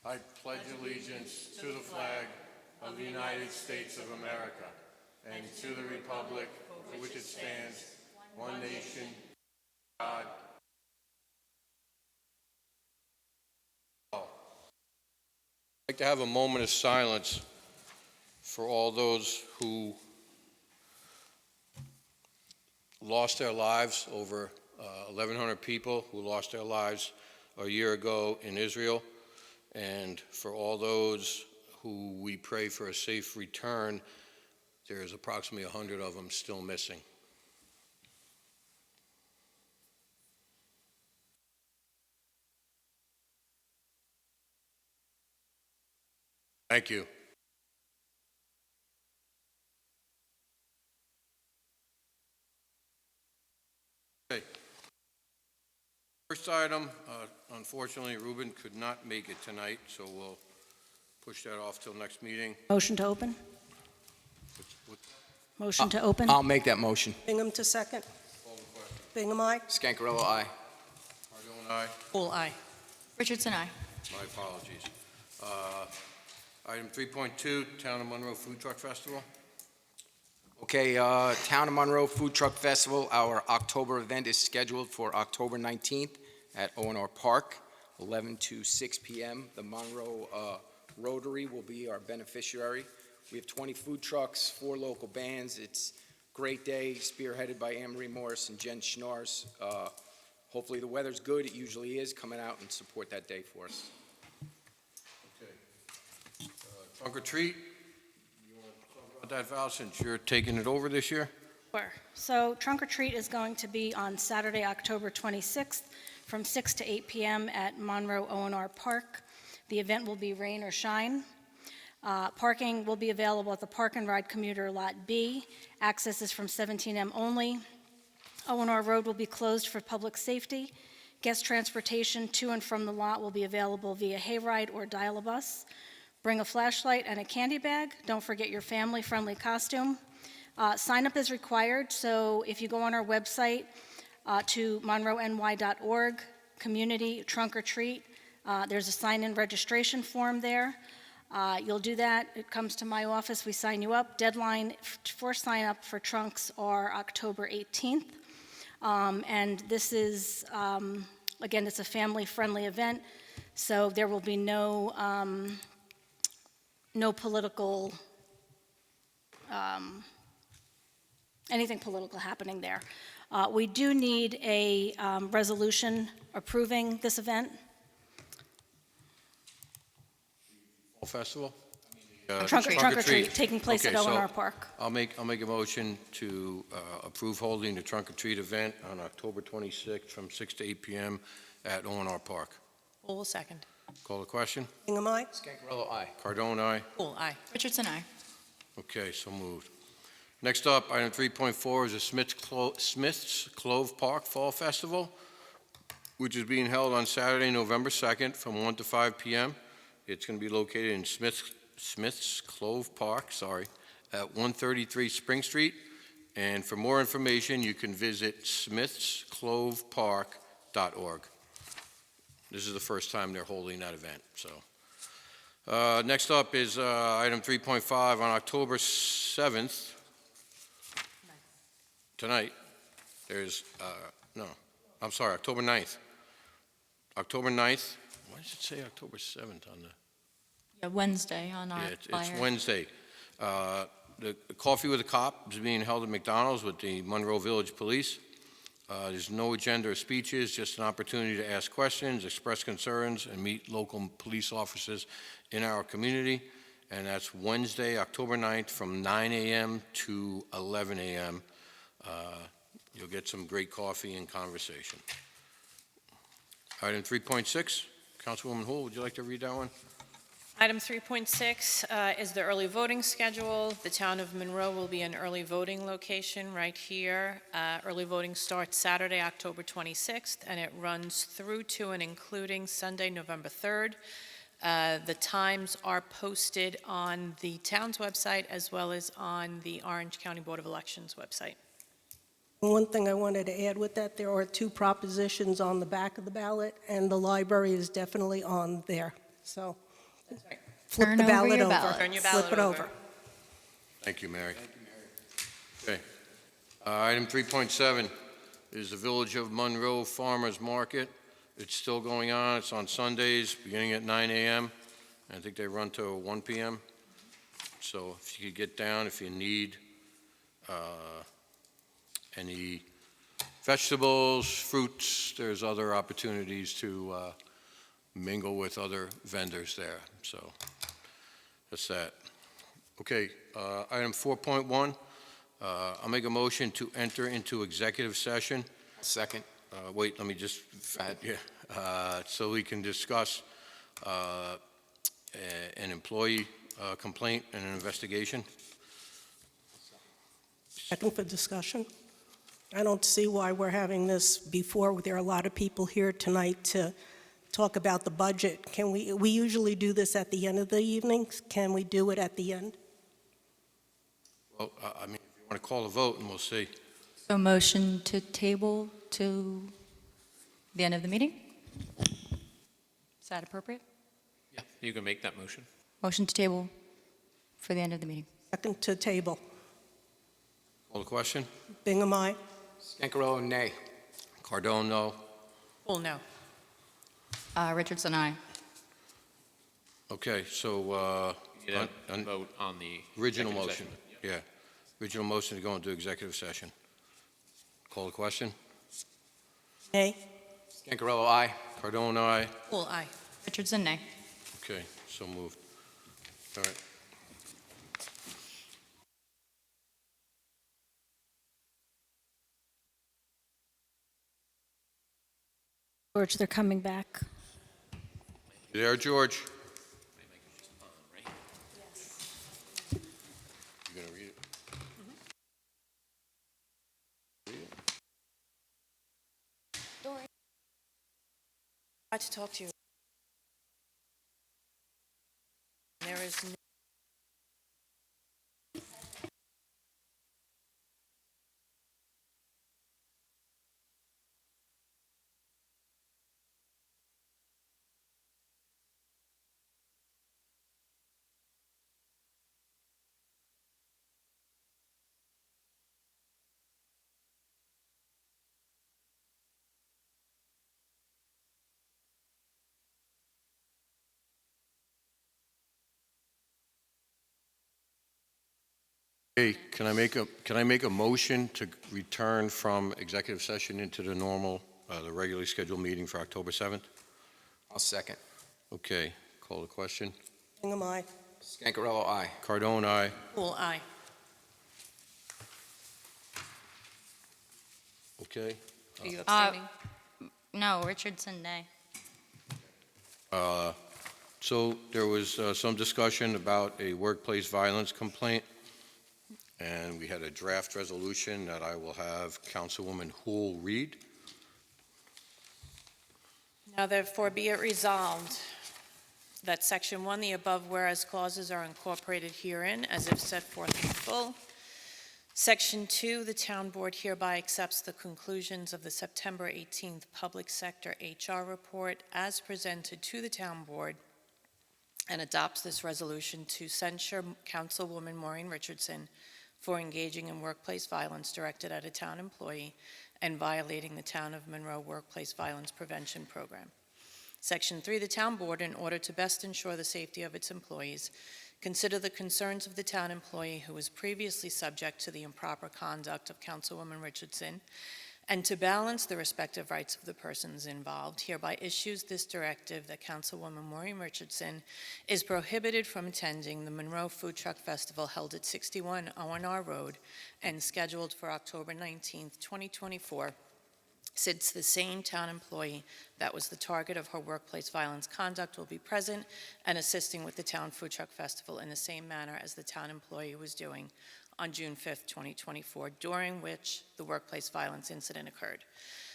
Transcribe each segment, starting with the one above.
I pledge allegiance to the flag of the United States of America and to the republic for which it stands, one nation, God. I'd like to have a moment of silence for all those who lost their lives, over 1,100 people who lost their lives a year ago in Israel, and for all those who we pray for a safe return. There's approximately 100 of them still missing. Thank you. Okay. First item, unfortunately, Ruben could not make it tonight, so we'll push that off till next meeting. Motion to open? Motion to open? I'll make that motion. Bingham to second. Call the question. Bingham, aye. Scancarello, aye. Cardone, aye. Full aye. Richardson, aye. My apologies. Item 3.2, Town of Monroe Food Truck Festival. Okay, Town of Monroe Food Truck Festival, our October event is scheduled for October 19th at O&R Park, 11 to 6 p.m. The Monroe Rotary will be our beneficiary. We have 20 food trucks, 4 local bands. It's a great day, spearheaded by Anne-Marie Morris and Jen Schnars. Hopefully the weather's good. It usually is. Coming out and support that day for us. Okay. Trunk or treat. You want to talk about that, Val, since you're taking it over this year? Sure. So Trunk or Treat is going to be on Saturday, October 26th from 6 to 8 p.m. at Monroe O&R Park. The event will be rain or shine. Parking will be available at the Park and Ride Commuter Lot B. Access is from 17M only. O&R Road will be closed for public safety. Guest transportation to and from the lot will be available via hayride or dial-a-bus. Bring a flashlight and a candy bag. Don't forget your family-friendly costume. Sign-up is required, so if you go on our website to monroeny.org, community trunk or treat, there's a sign-in registration form there. You'll do that. It comes to my office. We sign you up. Deadline for sign-up for trunks are October 18th. And this is, again, it's a family-friendly event, so there will be no political, anything political happening there. We do need a resolution approving this event. Festival? Trunk or treat, taking place at O&R Park. I'll make a motion to approve holding the trunk or treat event on October 26th from 6 to 8 p.m. at O&R Park. Full second. Call the question. Bingham, aye. Scancarello, aye. Cardone, aye. Full aye. Richardson, aye. Okay, so moved. Next up, item 3.4 is the Smith's Clove Park Fall Festival, which is being held on Saturday, November 2nd from 1 to 5 p.m. It's going to be located in Smith's Clove Park, at 133 Spring Street. And for more information, you can visit smithsclovepark.org. This is the first time they're holding that event. So, next up is item 3.5 on October 7th. Tonight, there's, October 9th. October 9th. Why does it say October 7th on the? Yeah, Wednesday on our flyer. It's Wednesday. The Coffee with a Cop is being held at McDonald's with the Monroe Village Police. There's no agenda or speeches, just an opportunity to ask questions, express concerns, and meet local police officers in our community. And that's Wednesday, October 9th from 9 a.m. to 11 a.m. You'll get some great coffee and conversation. Item 3.6, Councilwoman Hull, would you like to read that one? Item 3.6 is the early voting schedule. The town of Monroe will be an early voting location right here. Early voting starts Saturday, October 26th, and it runs through to and including Sunday, November 3rd. The times are posted on the town's website as well as on the Orange County Board of Elections website. One thing I wanted to add with that, there are 2 propositions on the back of the ballot, and the library is definitely on there. So Flip Turn the over ballot your over. ballot. Turn your Flip ballot it over. over. Thank you, Mary. Okay. Item 3.7 is the Village of Monroe Farmers Market. It's still going on. It's on Sundays, beginning at 9 a.m. I think they run till 1 p.m. So if you could get down, if you need any vegetables, fruits, there's other opportunities to mingle with other vendors there. So that's that. Okay, item 4.1, I'll make a motion to enter into executive session. Second. Wait, let me just, Go ahead. yeah, so we can discuss an employee complaint and an investigation. Second for discussion. I don't see why we're having this before. There are a lot of people here tonight to talk about the budget. Can we usually do this at the end of the evening? Can we do it at the end? Well, I mean, if you want to call a vote, and we'll see. So motion to table to the end of the meeting? Is that appropriate? Yeah, you can make that motion. Motion to table for the end of the meeting. Second to table. Call the question? Bingham, aye. Scancarello, nay. Cardone, no. Well, no. Richardson, aye. Okay, so, You on- don't vote on the original executive motion, session. yeah. Original motion to go into executive session. Call the question? Nay. Scancarello, aye. Cardone, aye. Well, aye. Richardson, nay. Okay, so moved. All right. George, they're coming back. You there, George? You gonna read it? I'd like to talk to you. There is no Hey, can I make a motion to return from executive session into the normal, the regularly scheduled meeting for October 7th? I'll second. Okay, call the question. Bingham, aye. Scancarello, aye. Cardone, aye. Well, aye. Okay. Are you abstaining? No, Richardson, nay. So there was some discussion about a workplace violence complaint, and we had a draft resolution that I will have Councilwoman Hool read. Now therefore be it resolved that Section 1, the above whereas clauses are incorporated herein as if set forth in full. Section 2, the town board hereby accepts the conclusions of the September 18th Public Sector HR Report as presented to the town board and adopts this resolution to censure Councilwoman Maureen Richardson for engaging in workplace violence directed at a town employee and violating the Town of Monroe Workplace Violence Prevention Program. Section 3, the town board, in order to best ensure the safety of its employees, consider the concerns of the town employee who was previously subject to the improper conduct of Councilwoman Richardson, and to balance the respective rights of the persons involved, hereby issues this directive that Councilwoman Maureen Richardson is prohibited from attending the Monroe Food Truck Festival held at 61 O&R Road and scheduled for October 19th, 2024, since the same town employee that was the target of her workplace violence conduct will be present and assisting with the Town Food Truck Festival in the same manner as the town employee was doing on June 5th, 2024, during which the workplace violence incident occurred.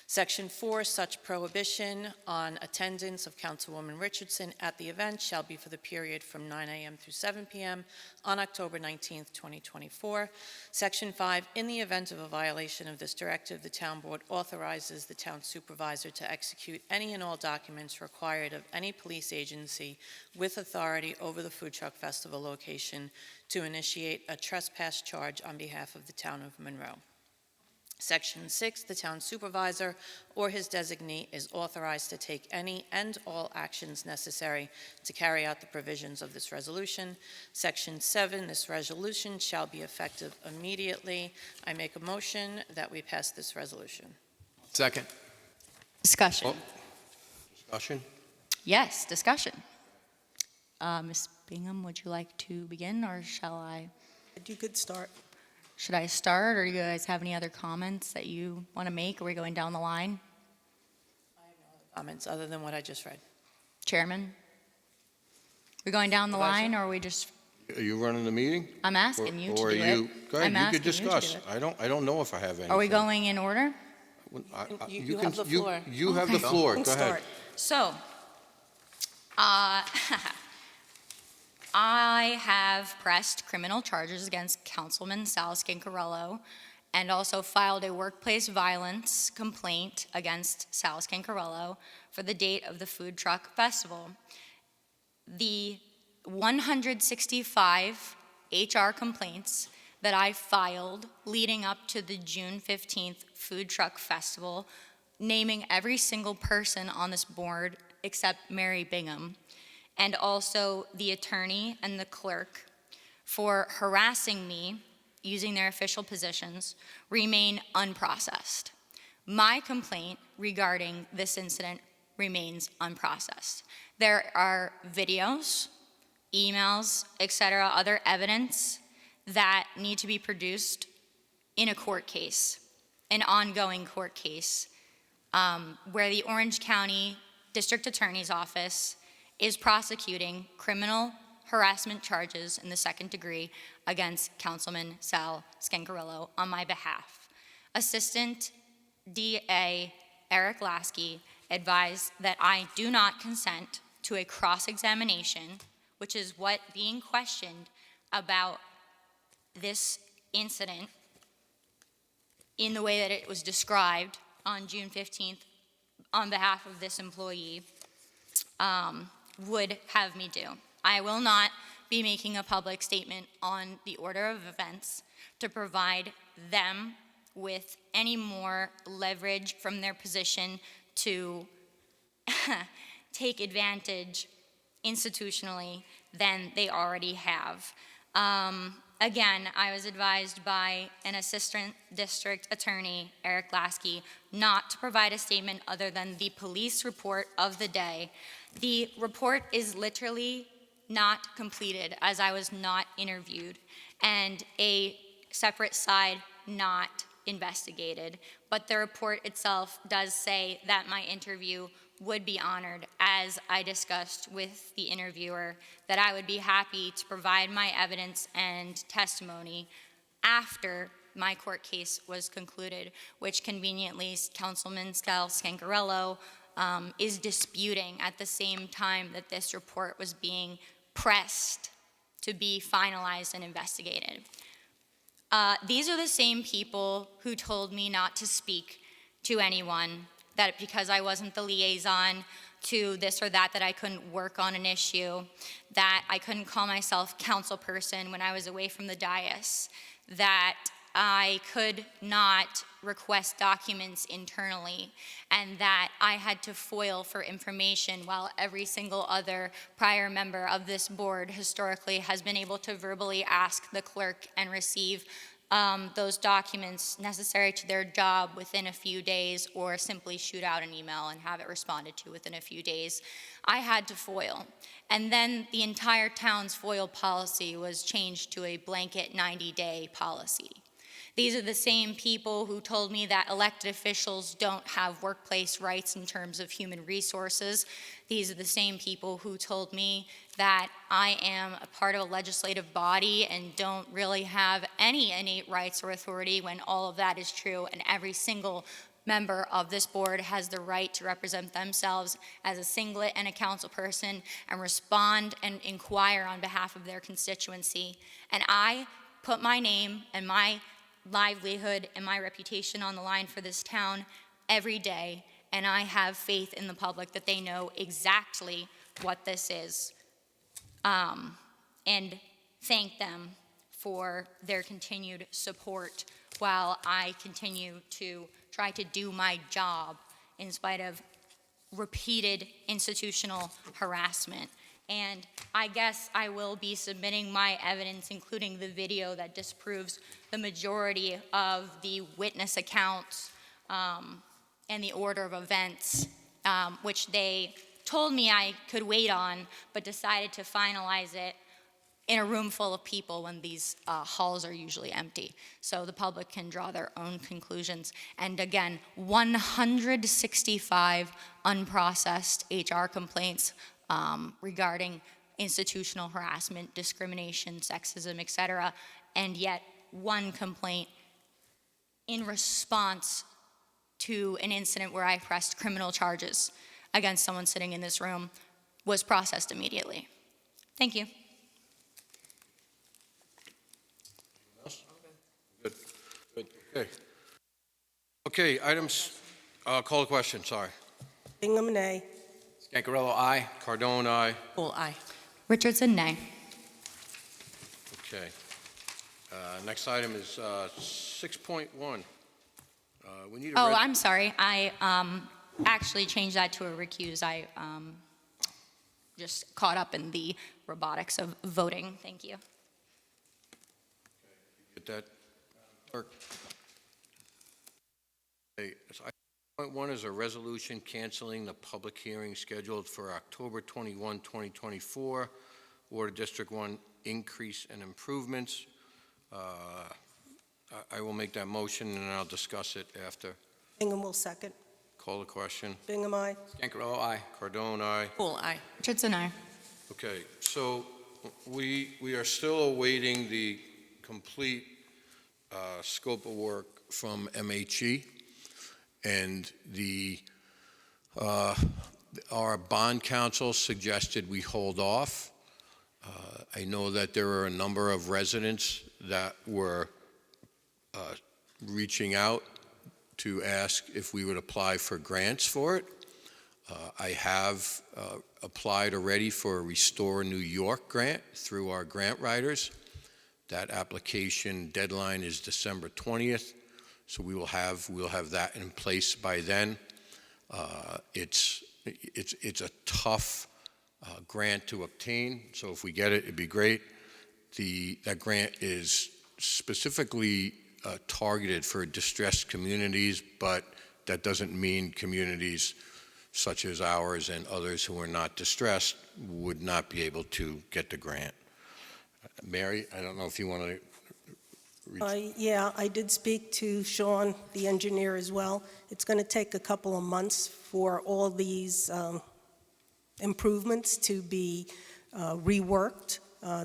Section 4, such prohibition on attendance of Councilwoman Richardson at the event shall be for the period from 9 a.m. through 7 p.m. on October 19th, 2024. Section 5, in the event of a violation of this directive, the town board authorizes the town supervisor to execute any and all documents required of any police agency with authority over the food truck festival location to initiate a trespass charge on behalf of the town of Monroe. Section 6, the town supervisor or his designee is authorized to take any and all actions necessary to carry out the provisions of this resolution. Section 7, this resolution shall be effective immediately. I make a motion that we pass this resolution. Second. Discussion. Discussion? Yes, discussion. Ms. Bingham, would you like to begin, or shall I? You could start. Should I start, or do you guys have any other comments that you want to make? Are we going down the line? Comments other than what I just read. Chairman? We going down the line, or are we just, Are you running the meeting? I'm asking you to Or do are you? it. Go ahead, I'm you asking could you to do discuss. it. I don't know if I have anything. Are we going in order? You can- have the floor. You have the Okay. floor, You go can ahead. start. So, I have pressed criminal charges against Councilman Sal Scancarello and also filed a workplace violence complaint against Sal Scancarello for the date of the food truck festival. The 165 HR complaints that I filed leading up to the June 15th food truck festival, naming every single person on this board except Mary Bingham, and also the attorney and the clerk for harassing me using their official positions, remain unprocessed. My complaint regarding this incident remains unprocessed. There are videos, emails, etc., other evidence that need to be produced in a court case, an ongoing court case, where the Orange County District Attorney's Office is prosecuting criminal harassment charges in the second degree against Councilman Sal Scancarello on my behalf. Assistant DA Eric Lasky advised that I do not consent to a cross-examination, which is what being questioned about this incident in the way that it was described on June 15th on behalf of this employee would have me do. I will not be making a public statement on the order of events to provide them with any more leverage from their position to take advantage institutionally than they already have. Again, I was advised by an assistant district attorney, Eric Lasky, not to provide a statement other than the police report of the day. The report is literally not completed, as I was not interviewed, and a separate side not investigated. But the report itself does say that my interview would be honored, as I discussed with the interviewer, that I would be happy to provide my evidence and testimony after my court case was concluded, which conveniently Councilman Sal Scancarello is disputing at the same time that this report was being pressed to be finalized and investigated. These are the same people who told me not to speak to anyone, that because I wasn't the liaison to this or that I couldn't work on an issue, that I couldn't call myself council person when I was away from the dais, that I could not request documents internally, and that I had to foil for information while every single other prior member of this board historically has been able to verbally ask the clerk and receive those documents necessary to their job within a few days, or simply shoot out an email and have it responded to within a few days. I had to foil. And then the entire town's FOIL policy was changed to a blanket 90-day policy. These are the same people who told me that elected officials don't have workplace rights in terms of human resources. These are the same people who told me that I am a part of a legislative body and don't really have any innate rights or authority, when all of that is true, and every single member of this board has the right to represent themselves as a singlet and a council person and respond and inquire on behalf of their constituency. And I put my name and my livelihood and my reputation on the line for this town every day, and I have faith in the public that they know exactly what this is. And thank them for their continued support while I continue to try to do my job in spite of repeated institutional harassment. And I guess I will be submitting my evidence, including the video that disproves the majority of the witness accounts and the order of events, which they told me I could wait on, but decided to finalize it in a room full of people when these halls are usually empty. So the public can draw their own conclusions. And again, 165 unprocessed HR complaints regarding institutional harassment, discrimination, sexism, et cetera, and yet one complaint in response to an incident where I pressed criminal charges against someone sitting in this room was processed immediately. Thank you. Good. Okay. Okay, items, call the question, sorry. Bingham, nay. Scancarello, aye. Cardone, aye. Poole, aye. Richardson, nay. Okay. Next item is 6.1. We need a Oh, red- I'm sorry. I actually changed that to a recuse. I just caught up in the robotics of voting. Thank you. Get that, clerk? Okay, so 6.1 is a resolution canceling the public hearing scheduled for October 21, 2024, Water District 1 increase and improvements. I will make that motion, and I'll discuss it after. Bingham will second. Call the question. Bingham, aye. Scancarello, aye. Cardone, aye. Poole, aye. Richardson, aye. Okay, so we are still awaiting the complete scope of work from MHE, and our bond counsel suggested we hold off. I know that there are a number of residents that were reaching out to ask if we would apply for grants for it. I have applied already for a Restore New York grant through our grant writers. That application deadline is December 20th, so we'll have that in place by then. It's a tough grant to obtain, so if we get it, it'd be great. That grant is specifically targeted for distressed communities, but that doesn't mean communities such as ours and others who are not distressed would not be able to get the grant. Mary, I don't know if you want to Yeah, I did speak to Sean, the engineer, as well. It's going to take a couple of months for all these improvements to be reworked.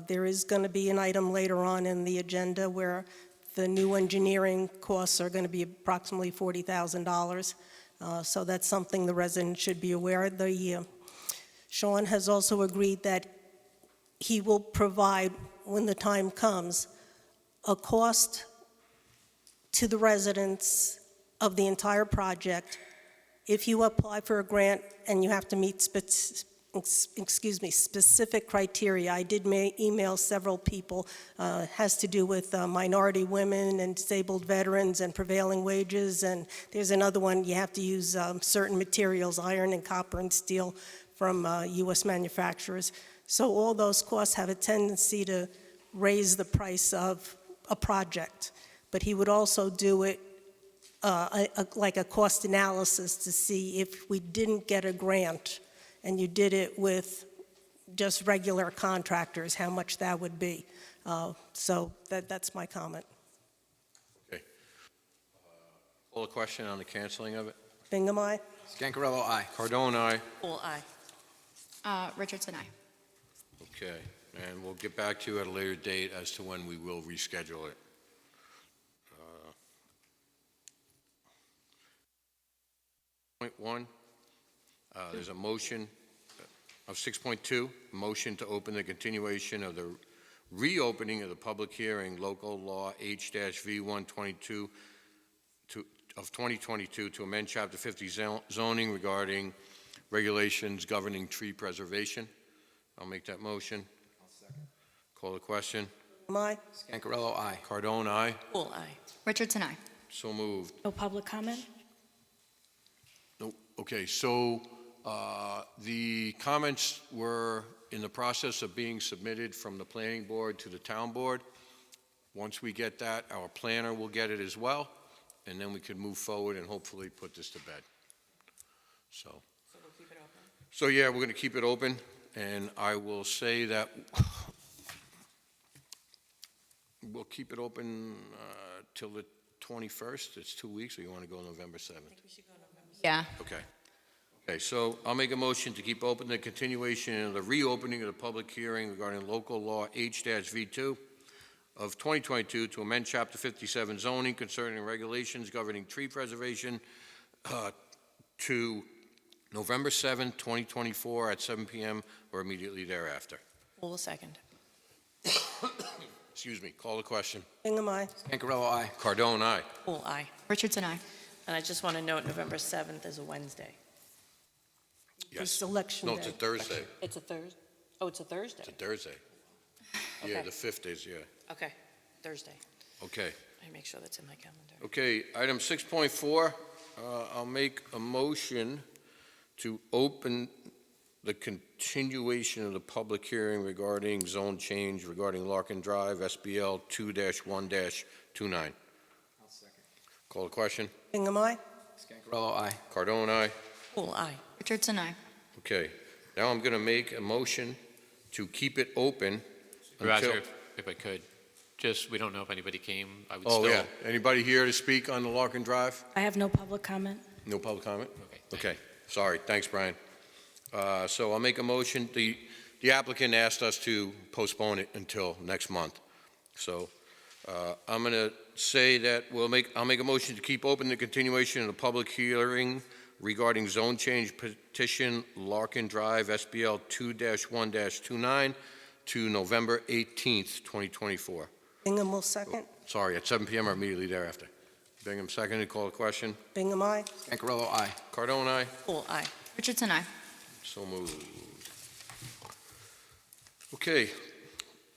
There is going to be an item later on in the agenda where the new engineering costs are going to be approximately $40,000. So that's something the residents should be aware of. Sean has also agreed that he will provide, when the time comes, a cost to the residents of the entire project. If you apply for a grant and you have to meet specific criteria, I did email several people, has to do with minority women and disabled veterans and prevailing wages, and there's another one, you have to use certain materials, iron and copper and steel from U.S. manufacturers. So all those costs have a tendency to raise the price of a project, but he would also do it like a cost analysis to see if we didn't get a grant and you did it with just regular contractors, how much that would be. So that's my comment. Okay. Call a question on the canceling of it. Bingham, aye. Scancarello, aye. Cardone, aye. Poole, aye. Richardson, aye. Okay, and we'll get back to you at a later date as to when we will reschedule it. 6.1, there's a motion of 6.2, motion to open the continuation of the reopening of the public hearing, local law H-V122 of 2022 to amend Chapter 50 zoning regarding regulations governing tree preservation. I'll make that motion. Call the question. Am I? Scancarello, aye. Cardone, aye. Poole, aye. Richardson, I. So moved. No public comment? No, okay, so the comments were in the process of being submitted from the planning board to the town board. Once we get that, our planner will get it as well, and then we can move forward and hopefully put this to bed. So we'll keep it open? So, yeah, we're going to keep it open, and I will say that we'll keep it open till the 21st. It's 2 weeks, or you want to go November 7th? Yeah. Okay. Okay, so I'll make a motion to keep open the continuation of the reopening of the public hearing regarding local law H-V2 of 2022 to amend Chapter 57 zoning concerning regulations governing tree preservation to November 7th, 2024 at 7 p.m. or immediately thereafter. Poole, second. Excuse me, call the question. Bingham, I. Scancarello, aye. Cardone, aye. Poole, aye. Richardson, I. And I just want to note November 7th is a Wednesday. It's election No, it's a day. Thursday. It's a Thursday? Oh, it's a Thursday? It's a Thursday. Yeah, Okay. the 5th is, yeah. Okay, Thursday. Okay. I make sure that's in my calendar. Okay, item 6.4, I'll make a motion to open the continuation of the public hearing regarding zone change regarding Larkin Drive, SBL 2-1-29. Call the question. Bingham, I. Scancarello, aye. Cardone, aye. Poole, aye. Richardson, I. Okay, now I'm going to make a motion to keep it open Supervisor, until... if I could, just, we don't know if anybody came. I would Oh, still. yeah. Anybody here to speak on the Larkin Drive? I have no public comment. No public comment? Okay. Okay, sorry. Thanks, Brian. So I'll make a motion. The applicant asked us to postpone it until next month. So I'm going to say that I'll make a motion to keep open the continuation of the public hearing regarding zone change petition Larkin Drive, SBL 2-1-29 to November 18th, 2024. Bingham will second. Sorry, at 7 p.m. or immediately thereafter. Bingham seconded. Call the question. Bingham, I. Scancarello, aye. Cardone, aye. Poole, aye. Richardson, I. So moved. Okay,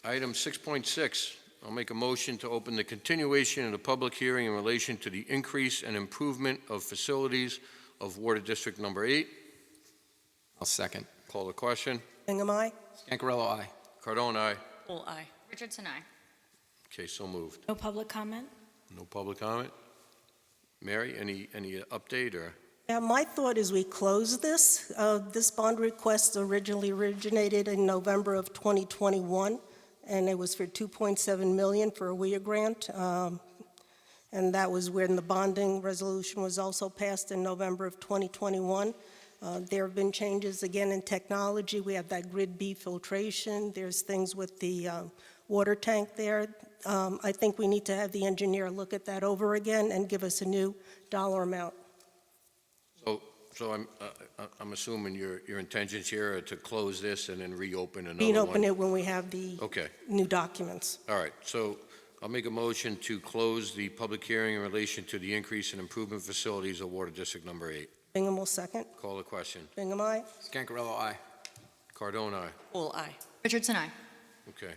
item 6.6, I'll make a motion to open the continuation of the public hearing in relation to the increase and improvement of facilities of Water District Number 8. I'll second. Call the question. Bingham, I. Scancarello, aye. Cardone, aye. Poole, aye. Richardson, I. Okay, so moved. No public comment? No public comment? Mary, any update or? Yeah, my thought is we close this. This bond request originally originated in November of 2021, and it was for $2.7 million for a WIA grant. And that was when the bonding resolution was also passed in November of 2021. There have been changes again in technology. We have that grid B filtration. There's things with the water tank there. I think we need to have the engineer look at that over again and give us a new dollar amount. So I'm assuming your intentions here are to close this and then reopen another one? Reopen it when we have the Okay, new documents. all right. So I'll make a motion to close the public hearing in relation to the increase in improvement facilities of Water District Number 8. Bingham will second. Call the question. Bingham, aye. Scancarello, aye. Cardone, aye. Poole, aye. Richardson, I. Okay.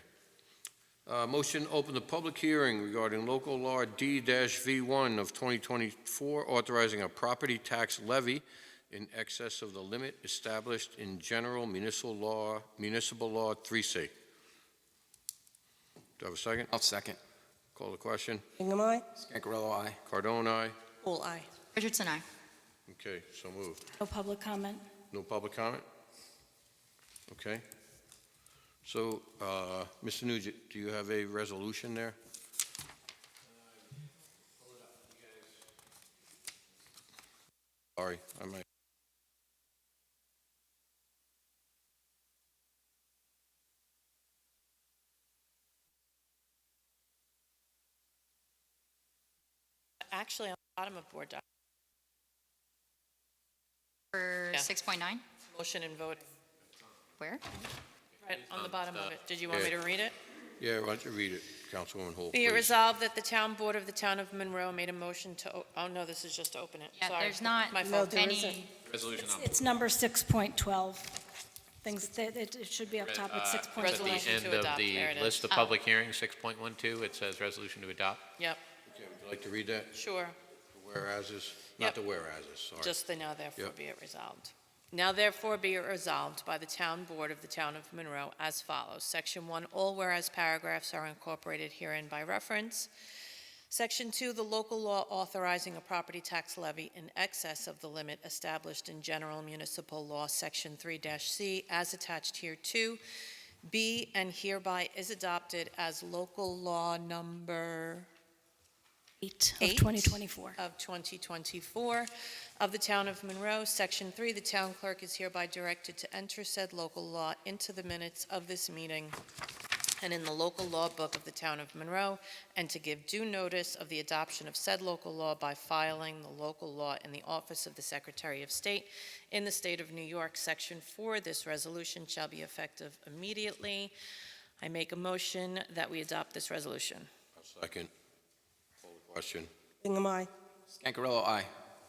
Motion to open the public hearing regarding local law D-V1 of 2024, authorizing a property tax levy in excess of the limit established in General Municipal Law 3C. Do I have a second? I'll second. Call the question. Bingham, aye. Scancarello, aye. Cardone, aye. Poole, aye. Richardson, I. Okay, so moved. No public comment? No public comment? Okay. So, Mr. Nugent, do you have a resolution there? Sorry, I might. Actually, on the bottom of board doc. For Yeah. 6.9? Motion and vote, Where? right on the bottom of it. Did you want me to read it? Yeah, why don't you read it, Councilwoman Holt, Be it please? resolved that the town board of the town of Monroe made a motion to, oh, no, this is just to open it. Yeah, Sorry. there's not My No, fault. there isn't. any, Resolution on. It's number 6.12. Things, that it should be up top with At 6.12. the Resolution end to of adopt. the There it is. list of public hearings, 6.12, it says resolution to adopt. Yep, Okay, would you like to read that? sure. The whereases? Yep. Not the whereases, sorry. Just the now therefore Yep. be it resolved. Now therefore be it resolved by the town board of the town of Monroe as follows. Section 1, all whereas paragraphs are incorporated herein by reference. Section 2, the local law authorizing a property tax levy in excess of the limit established in General Municipal Law, Section 3-C, as attached hereto, be and hereby is adopted as local law number 8 of 8 2024. of 2024 of the town of Monroe. Section 3, the town clerk is hereby directed to enter said local law into the minutes of this meeting and in the local law book of the town of Monroe, and to give due notice of the adoption of said local law by filing the local law in the office of the Secretary of State in the state of New York. Section 4, this resolution shall be effective immediately. I make a motion that we adopt this resolution. I'll second. Call the question. Bingham, aye. Scangarello, aye.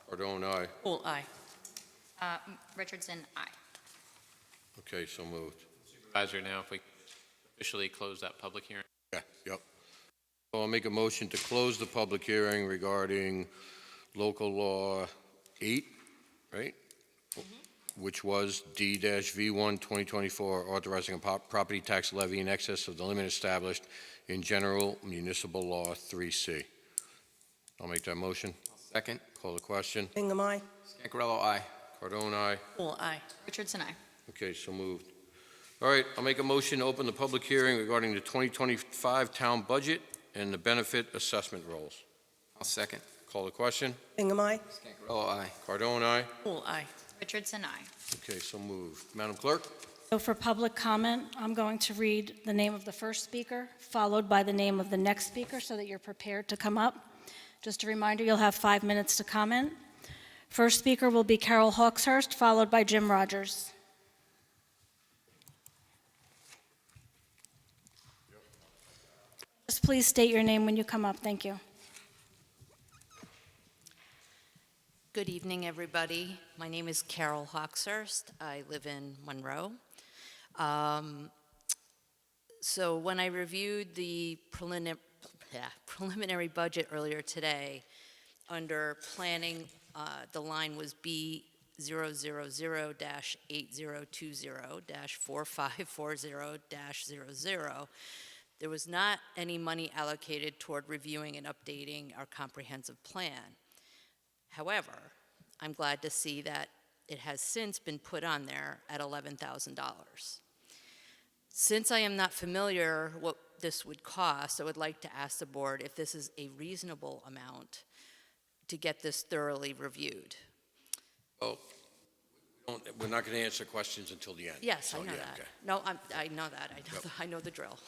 Cardone, aye. Poole, aye. Richardson, aye. Okay, so moved. Supervisor, now if we officially close that public hearing. Yeah, yep. So I'll make a motion to close the public hearing regarding local law 8, right? Which was D-V1 2024, authorizing a property tax levy in excess of the limit established in General Municipal Law 3C. I'll make that motion. Second. Call the question. Bingham, aye. Scangarello, aye. Cardone, aye. Poole, aye. Richardson, aye. Okay, so moved. All right, I'll make a motion to open the public hearing regarding the 2025 town budget and the benefit assessment rolls. I'll second. Call the question. Bingham, aye. Scangarello, aye. Cardone, aye. Poole, aye. Richardson, aye. Okay, so moved. Madam Clerk? So for public comment, I'm going to read the name of the first speaker, followed by the name of the next speaker, so that you're prepared to come up. Just a reminder, you'll have 5 minutes to comment. First speaker will be Carol Hawkshurst, followed by Jim Rogers. Just please state your name when you come up. Thank you. Good evening, everybody. My name is Carol Hawkshurst. I live in Monroe. So when I reviewed the preliminary budget earlier today, under planning, the line was B000-8020-4540-00. There was not any money allocated toward reviewing and updating our comprehensive plan. However, I'm glad to see that it has since been put on there at $11,000. Since I am not familiar what this would cost, I would like to ask the board if this is a reasonable amount to get this thoroughly reviewed. Well, we're not going to answer questions until the end. Yes, So, I know yeah, that. okay. No, I know that. Yep. I know the drill.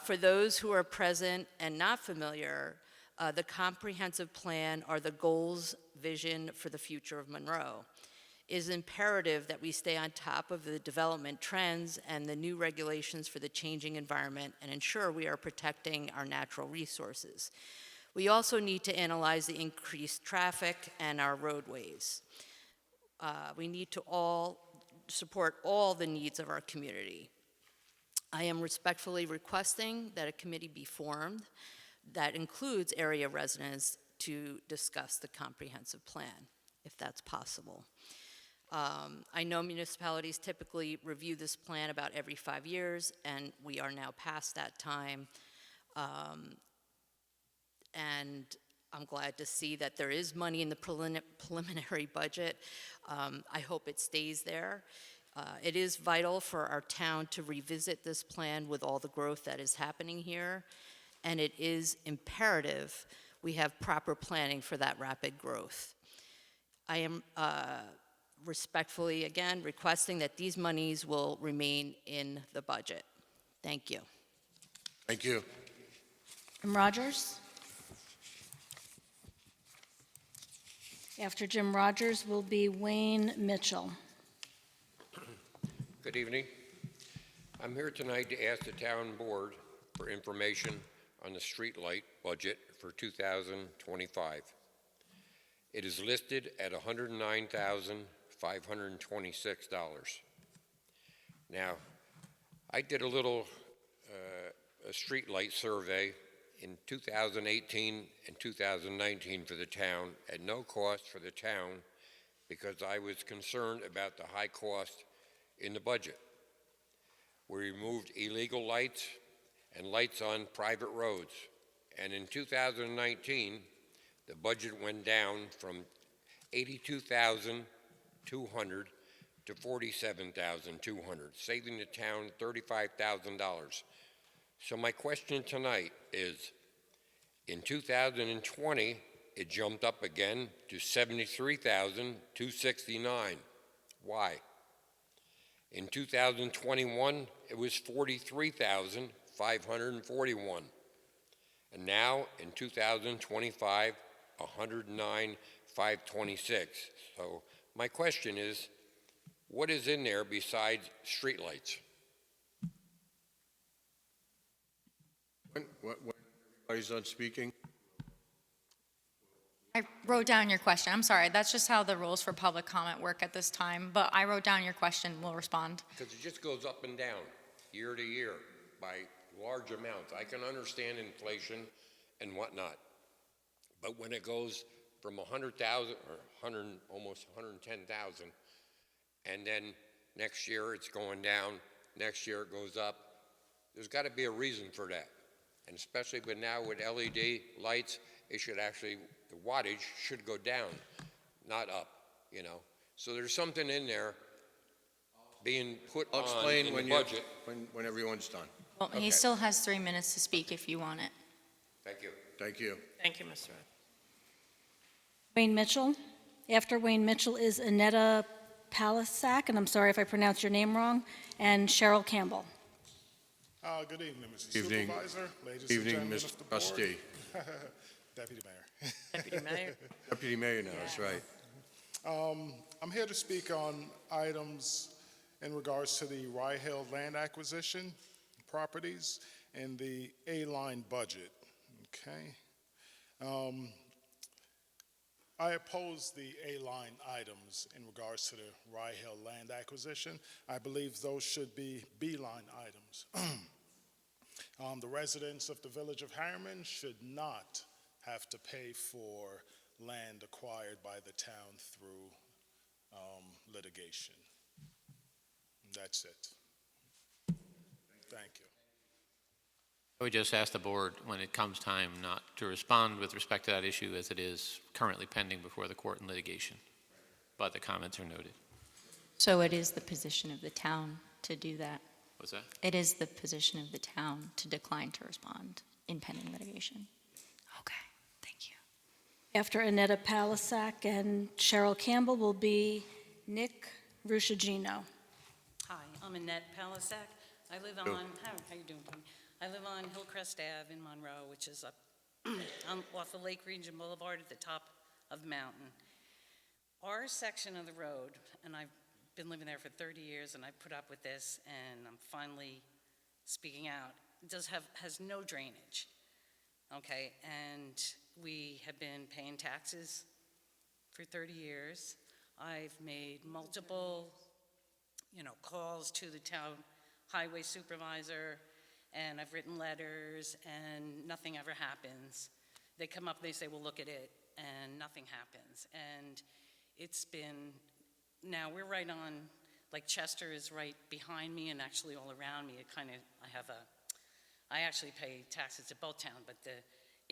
For those who are present and not familiar, the comprehensive plan are the goals, vision for the future of Monroe. It is imperative that we stay on top of the development trends and the new regulations for the changing environment and ensure we are protecting our natural resources. We also need to analyze the increased traffic and our roadways. We need to all support all the needs of our community. I am respectfully requesting that a committee be formed that includes area residents to discuss the comprehensive plan, if that's possible. I know municipalities typically review this plan about every 5 years, and we are now past that time. And I'm glad to see that there is money in the preliminary budget. I hope it stays there. It is vital for our town to revisit this plan with all the growth that is happening here, and it is imperative we have proper planning for that rapid growth. I am respectfully, again, requesting that these monies will remain in the budget. Thank you. Thank you. Jim Rogers? After Jim Rogers will be Wayne Mitchell. Good evening. I'm here tonight to ask the town board for information on the streetlight budget for 2025. It is listed at $109,526. Now, I did a little a streetlight survey in 2018 and 2019 for the town at no cost for the town because I was concerned about the high cost in the budget. We removed illegal lights and lights on private roads. And in 2019, the budget went down from $82,200 to $47,200, saving the town $35,000. So my question tonight is, in 2020, it jumped up again to $73,269. Why? In 2021, it was $43,541. And now, in 2025, $109,526. So my question is, what is in there besides streetlights? When everybody's done speaking, I wrote down your question. I'm sorry, that's just how the rules for public comment work at this time, but I wrote down your question. We'll respond. Because it just goes up and down, year to year, by large amounts. I can understand inflation and whatnot, but when it goes from 100,000 or 100, almost 110,000, and then next year it's going down, next year it goes up, there's got to be a reason for that. And especially with now with LED lights, it should actually, the wattage should go down, not up, you know. So there's something in there being put I'll on explain in when the budget. when everyone's done. Well, he Okay. still has 3 minutes to speak if you want it. Thank you. Thank you. Thank you, Mr. Ed. Wayne Mitchell. After Wayne Mitchell is Annetta Palisak, and I'm sorry if I pronounced your name wrong, and Cheryl Campbell. Good evening, Mr. Evening. Supervisor, ladies and Evening, gentlemen Mr. of the board. Trustee. Deputy Mayor. Deputy Mayor. Deputy Mayor now, that's right. I'm here to speak on items in regards to the Rye Hill land acquisition properties and the A-line budget, okay? I oppose the A-line items in regards to the Rye Hill land acquisition. I believe those should be B-line items. The residents of the village of Harriman should not have to pay for land acquired by the town through litigation. That's it. Thank you. I would just ask the board, when it comes time, not to respond with respect to that issue as it is currently pending before the court in litigation. But the comments are noted. So it is the position of the town to do that. What's that? It is the position of the town to decline to respond in pending litigation. Okay, thank you. After Annetta Palisak and Cheryl Campbell will be Nick Ruscigino. Hi, I'm Annette Palisak. I live on, how you doing, Tony? I live on Hillcrest Ave in Monroe, which is up off of Lake Region Boulevard at the top of the mountain. Our section of the road, and I've been living there for 30 years, and I put up with this, and I'm finally speaking out, has no drainage, okay? And we have been paying taxes for 30 years. I've made multiple, calls to the town highway supervisor, and I've written letters, and nothing ever happens. They come up, they say, well, look at it, and nothing happens. And it's been, now we're right on, like Chester is right behind me, and actually all around me, I actually pay taxes at both towns, but the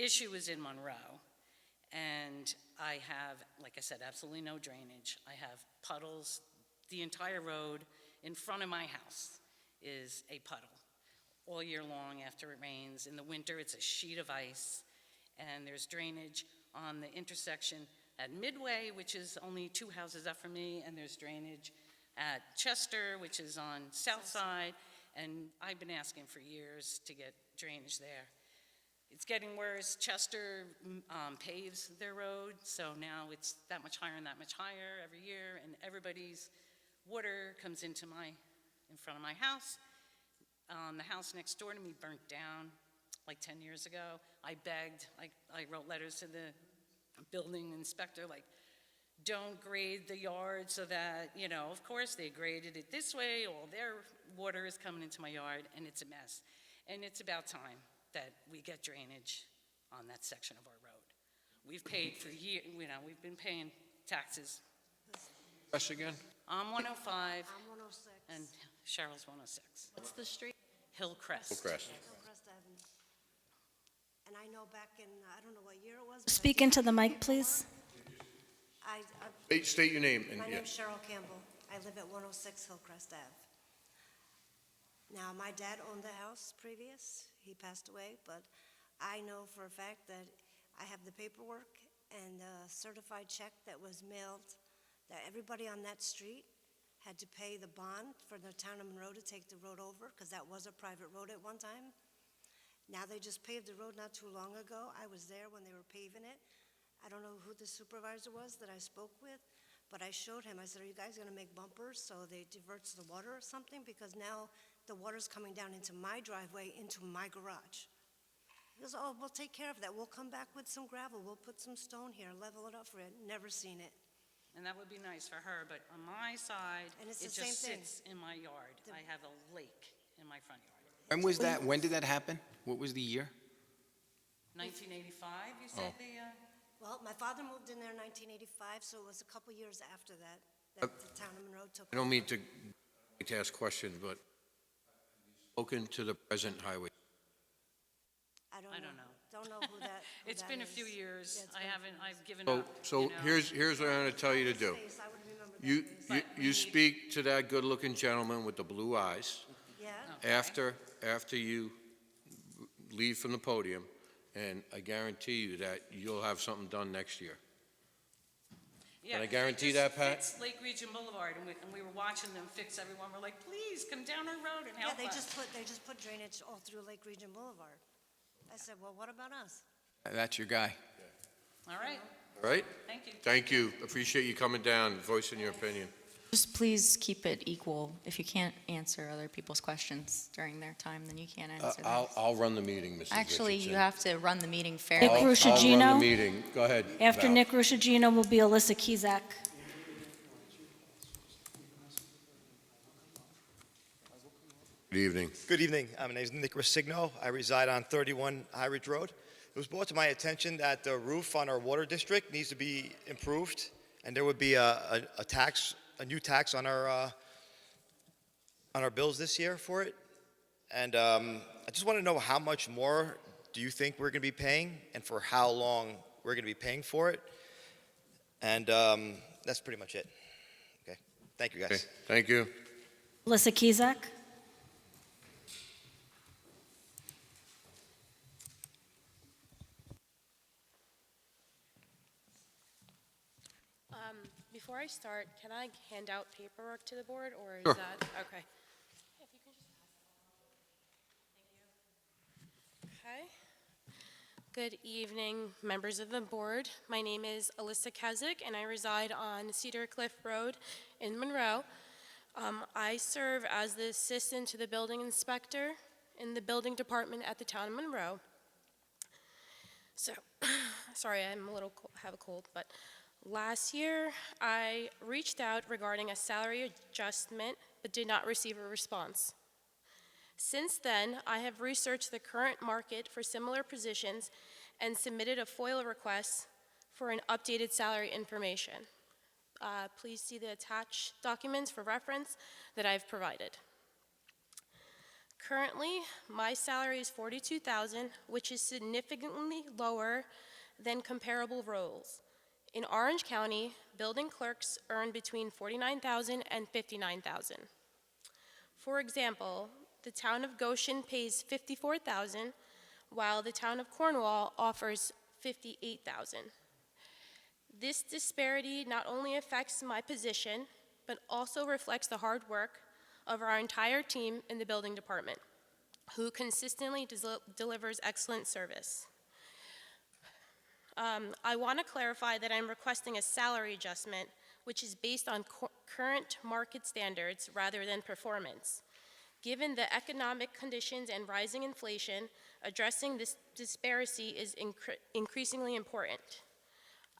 issue is in Monroe. And I have, like I said, absolutely no drainage. I have puddles. The entire road in front of my house is a puddle all year long after it rains. In the winter, it's a sheet of ice, and there's drainage on the intersection at Midway, which is only 2 houses up from me, and there's drainage at Chester, which is on South Side, and I've been asking for years to get drainage there. It's getting worse. Chester paves their road, so now it's that much higher and that much higher every year, and everybody's water comes in front of my house. The house next door to me burnt down like 10 years ago. I begged, I wrote letters to the building inspector, like, don't grade the yard so that, of course they graded it this way, all their water is coming into my yard, and it's a mess. And it's about time that we get drainage on that section of our road. We've paid for years, we've been paying taxes. Question again? I'm 105, I'm 106. and Cheryl's 106. What's the street? Hillcrest. Hillcrest. Hillcrest Avenue. And I know back in, I don't know what year it was. but I Speak think into the mic, please. State your name. My name's Cheryl Campbell. I live at 106 Hillcrest Ave. Now, my dad owned the house previous. He passed away, but I know for a fact that I have the paperwork and a certified check that was mailed, that everybody on that street had to pay the bond for the town of Monroe to take the road over, because that was a private road at one time. Now they just paved the road not too long ago. I was there when they were paving it. I don't know who the supervisor was that I spoke with, but I showed him, I said, are you guys gonna make bumpers so they diverts the water or something? Because now the water's coming down into my driveway, into my garage. He goes, oh, we'll take care of that. We'll come back with some gravel. We'll put some stone here, level it up for it. Never seen it. And that would be nice for her, but on my side, And it's it the same just thing. sits in my yard. I have a lake in my front yard. When was that? When did that happen? What was the year? 1985, you said Well, my father moved in there in 1985, so it was a couple years after that, that the town of Monroe took I don't over. mean to ask questions, but spoken to the present highway. I don't know. Don't know who that, who It's that been a few is. years. Yeah, it's I been a haven't, few years. I've given So, up. so you know. here's what I'm gonna tell you to do. His face, I would remember that You, face. you, But we you need- speak to that good-looking gentleman with the blue eyes Yeah, Okay. after you leave from the podium, and I guarantee you that you'll have something done next year. Yeah, I 'cause guarantee it that, just Pat? fits Lake Region Boulevard, and we were watching them fix everyone. We're like, please, come down our road and yeah, help they us. just put drainage all through Lake Region Boulevard. I said, well, what about us? That's your guy. All right, All right? thank you. Thank you. Appreciate you coming down, voicing your opinion. Just please keep it equal. If you can't answer other people's questions during their time, then you can't answer them. I'll run the meeting, Mrs. Actually, you Richardson. have to run the meeting fairly. Nick I'll run Ruscigino. the meeting. Go ahead. After Val. Nick Ruscigino will be Alyssa Kizak. Good evening. Good evening. My name is Nick Rosigno. I reside on 31 High Ridge Road. It was brought to my attention that the roof on our water district needs to be improved, and there would be a new tax on our bills this year for it. And I just want to know how much more do you think we're going to be paying, and for how long we're going to be paying for it. And that's pretty much it. Okay. Thank you, guys. Okay, thank you. Alyssa Kizak. Before I start, can I hand out paperwork to the board, or is Sure. that, okay. If you can just pass it along. Thank you. Okay. Good evening, members of the board. My name is Alyssa Kezik, and I reside on Cedar Cliff Road in Monroe. I serve as the assistant to the building inspector in the building department at the town of Monroe. So, sorry, I'm a little, have a cold, but last year, I reached out regarding a salary adjustment, but did not receive a response. Since then, I have researched the current market for similar positions and submitted a FOIL request for an updated salary information. Please see the attached documents for reference that I've provided. Currently, my salary is $42,000, which is significantly lower than comparable roles. In Orange County, building clerks earn between $49,000 and $59,000. For example, the town of Goshen pays $54,000, while the town of Cornwall offers $58,000. This disparity not only affects my position, but also reflects the hard work of our entire team in the building department. who consistently delivers excellent service. I want to clarify that I'm requesting a salary adjustment, which is based on current market standards rather than performance. Given the economic conditions and rising inflation, addressing this disparity is increasingly important.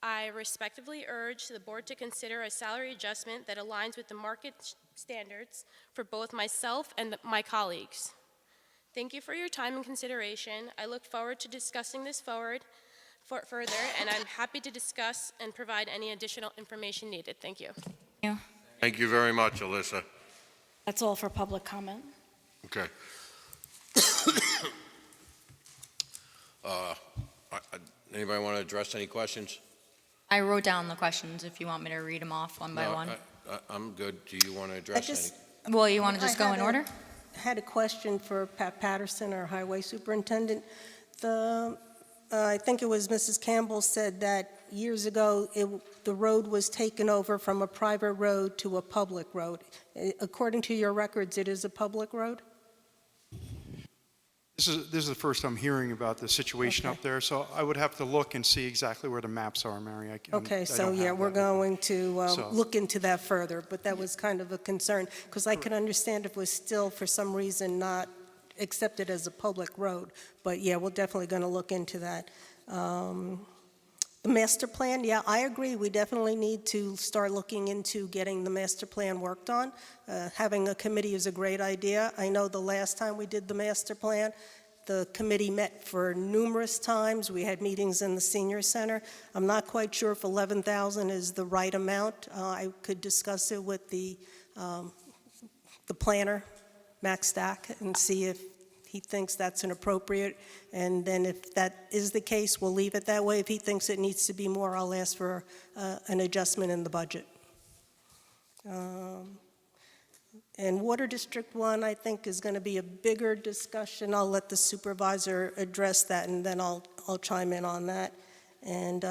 I respectfully urge the board to consider a salary adjustment that aligns with the market standards for both myself and my colleagues. Thank you for your time and consideration. I look forward to discussing this further, and I'm happy to discuss and provide any additional information needed. Thank you. Thank you very much, Alyssa. That's all for public comment. Okay. Anybody want to address any questions? I wrote down the questions if you want me to read them off one by No, one. I'm good. Do you want to address any? Well, you want to just I go had in order? I had a question for Pat Patterson, our highway superintendent. I think it was Mrs. Campbell said that years ago, the road was taken over from a private road to a public road. According to your records, it is a public road? This is the first I'm hearing about the situation up there, so I would have to look and see exactly where the maps are, Mary. Okay, so yeah, we're going to look into that further, but that was kind of a concern, because I could understand if it was still, for some reason, not accepted as a public road. But yeah, we're definitely going to look into that. The master plan, yeah, I agree. We definitely need to start looking into getting the master plan worked on. Having a committee is a great idea. I know the last time we did the master plan, the committee met for numerous times. We had meetings in the senior center. I'm not quite sure if 11,000 is the right amount. I could discuss it with the planner, Max Stack, and see if he thinks that's inappropriate. And then if that is the case, we'll leave it that way. If he thinks it needs to be more, I'll ask for an adjustment in the budget. And Water District 1, I think, is going to be a bigger discussion. I'll let the supervisor address that, and then I'll chime in on that. And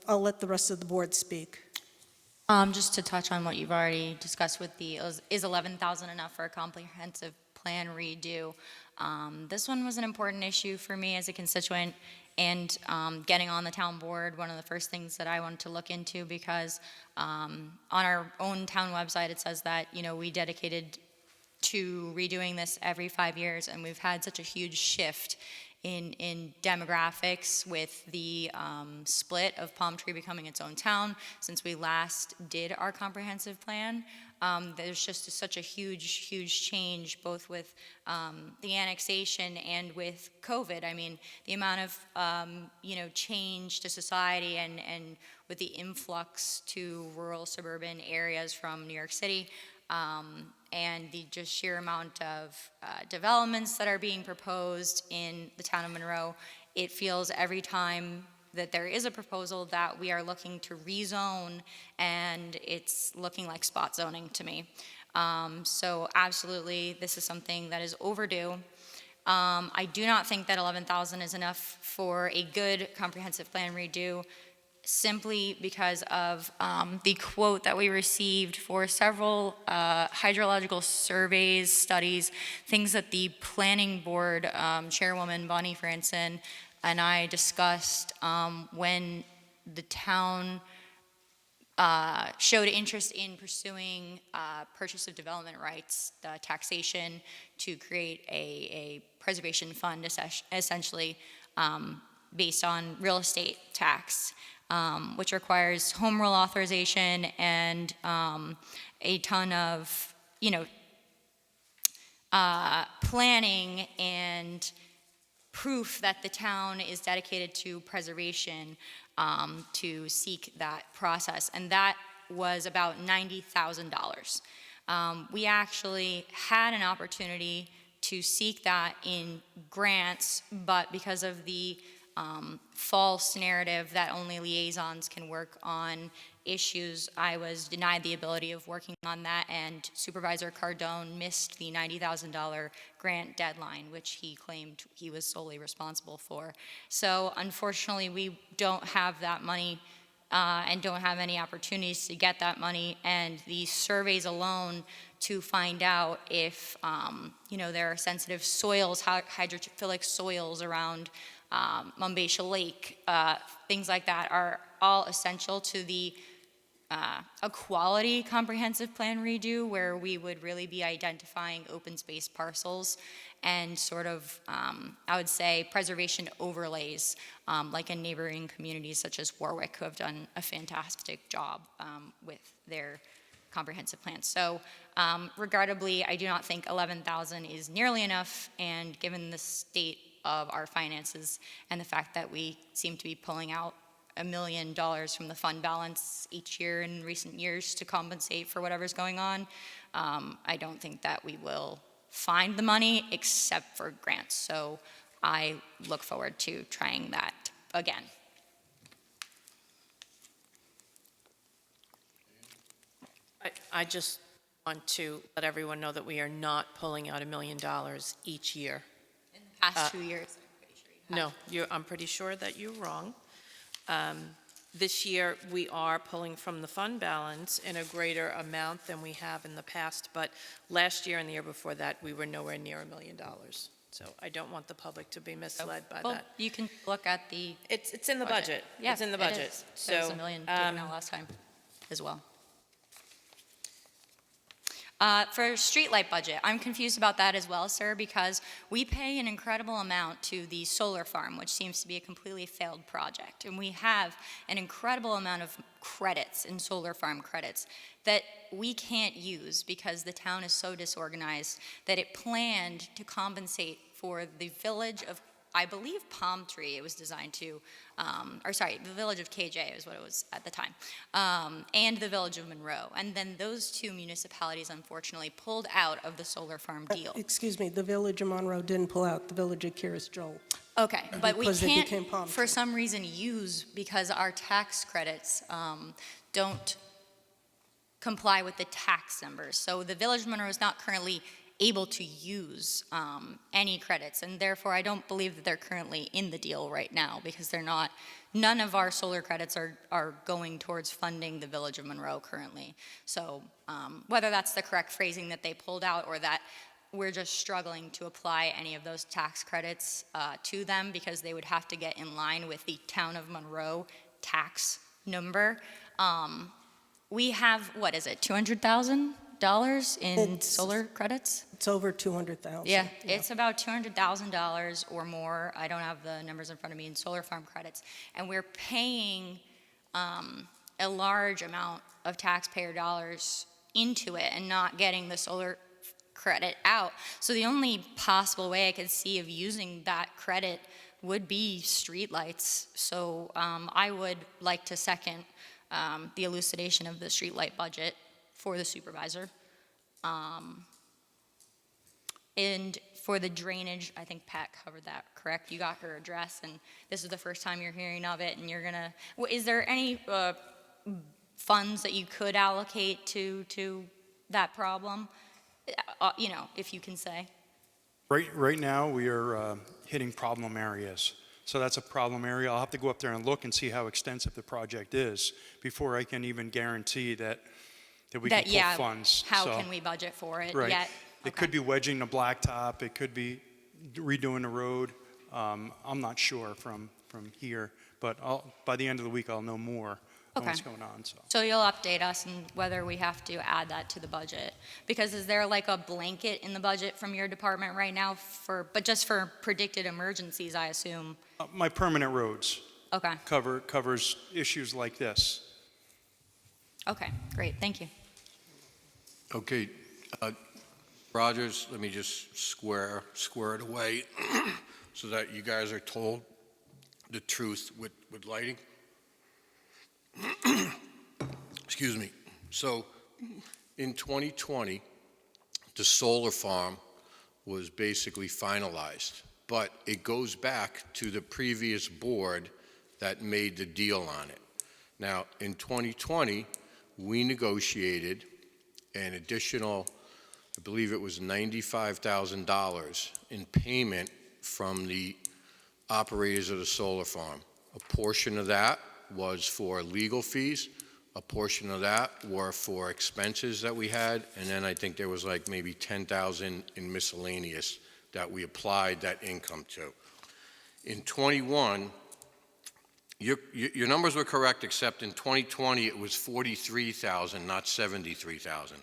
I'll let the rest of the board speak. Just to touch on what you've already discussed with is 11,000 enough for a comprehensive plan redo? This one was an important issue for me as a constituent, and getting on the town board, one of the first things that I wanted to look into, because on our own town website it says that, you know, we dedicated to redoing this every 5 years, and we've had such a huge shift in demographics with the split of Palm Tree becoming its own town since we last did our comprehensive plan. There's just such a huge change, both with the annexation and with COVID. I mean, the amount of change to society and with the influx to rural suburban areas from New York City, and the just sheer amount of developments that are being proposed in the town of Monroe. It feels every time that there is a proposal that we are looking to rezone, and it's looking like spot zoning to me. So absolutely, this is something that is overdue. I do not think that 11,000 is enough for a good comprehensive plan redo, simply because of the quote that we received for several hydrological surveys, studies, things that the planning board chairwoman Bonnie Franson and I discussed when the town showed interest in pursuing purchase of development rights, taxation, to create a preservation fund, essentially based on real estate tax, which requires home rule authorization and a ton of, planning and proof that the town is dedicated to preservation to seek that process. And that was about $90,000. We actually had an opportunity to seek that in grants, but because of the false narrative that only liaisons can work on issues, I was denied the ability of working on that, and Supervisor Cardone missed the $90,000 grant deadline, which he claimed he was solely responsible for. So unfortunately, we don't have that money and don't have any opportunities to get that money. And the surveys alone to find out if, there are sensitive soils, hydrophilic soils around Mumbaisha Lake, things like that are all essential to the a quality comprehensive plan redo, where we would really be identifying open space parcels and sort of, I would say, preservation overlays, like in neighboring communities such as Warwick, who have done a fantastic job with their comprehensive plans. So regardably, I do not think 11,000 is nearly enough, and given the state of our finances and the fact that we seem to be pulling out $1 million from the fund balance each year in recent years to compensate for whatever's going on, I don't think that we will find the money except for grants. So I look forward to trying that again. I just want to let everyone know that we are not pulling out $1 million each year. In the past 2 years, I'm pretty sure you have. No, I'm pretty sure that you're wrong. This year, we are pulling from the fund balance in a greater amount than we have in the past, but last year and the year before that, we were nowhere near $1 million. So I don't want the public to be misled by Well, that. you can look at the It's in the budget. Yeah, It's in the it budget. is. There was $1 million taken out last time as well. For streetlight budget, I'm confused about that as well, sir, because we pay an incredible amount to the solar farm, which seems to be a completely failed project. And we have an incredible amount of credits and solar farm credits that we can't use because the town is so disorganized that it planned to compensate for the village of, I believe, Palm Tree it was designed to, the village of KJ is what it was at the time, and the village of Monroe. And then those two municipalities unfortunately pulled out of the solar farm deal. Excuse me, the village of Monroe didn't pull out, the village of Kiris Joel. Okay, but we Because it can't, became Palm for Tree. some reason, use, because our tax credits don't comply with the tax numbers. So the village of Monroe is not currently able to use any credits, and therefore I don't believe that they're currently in the deal right now, because they're not, none of our solar credits are going towards funding the village of Monroe currently. So whether that's the correct phrasing that they pulled out, or that we're just struggling to apply any of those tax credits to them, because they would have to get in line with the town of Monroe tax number. We have, what is it, $200,000 in solar credits? It's over 200,000. Yeah, it's about $200,000 or more. I don't have the numbers in front of me in solar farm credits. And we're paying a large amount of taxpayer dollars into it and not getting the solar credit out. So the only possible way I could see of using that credit would be streetlights. So I would like to second the elucidation of the streetlight budget for the supervisor. And for the drainage, I think Pat covered that, correct? You got her address, and this is the first time you're hearing of it, and you're gonna, is there any funds that you could allocate to that problem? If you can say. Right now, we are hitting problem areas. So that's a problem area. I'll have to go up there and look and see how extensive the project is before I can even guarantee that we can pull funds. How can we budget for it Right. yet? It could be wedging the blacktop. It could be redoing the road. I'm not sure from here, but by the end of the week, I'll know more on what's going on. So you'll update us on whether we have to add that to the budget. Because is there like a blanket in the budget from your department right now but just for predicted emergencies, I assume? My permanent roads Okay. covers issues like this. Okay, great, thank you. Okay, Rogers, let me just square it away so that you guys are told the truth with lighting. Excuse me. So in 2020, the solar farm was basically finalized, but it goes back to the previous board that made the deal on it. Now, in 2020, we negotiated an additional, I believe it was $95,000 in payment from the operators of the solar farm. A portion of that was for legal fees. A portion of that were for expenses that we had, and then I think there was like maybe 10,000 in miscellaneous that we applied that income to. In '21, your numbers were correct, except in 2020 it was 43,000, not 73,000.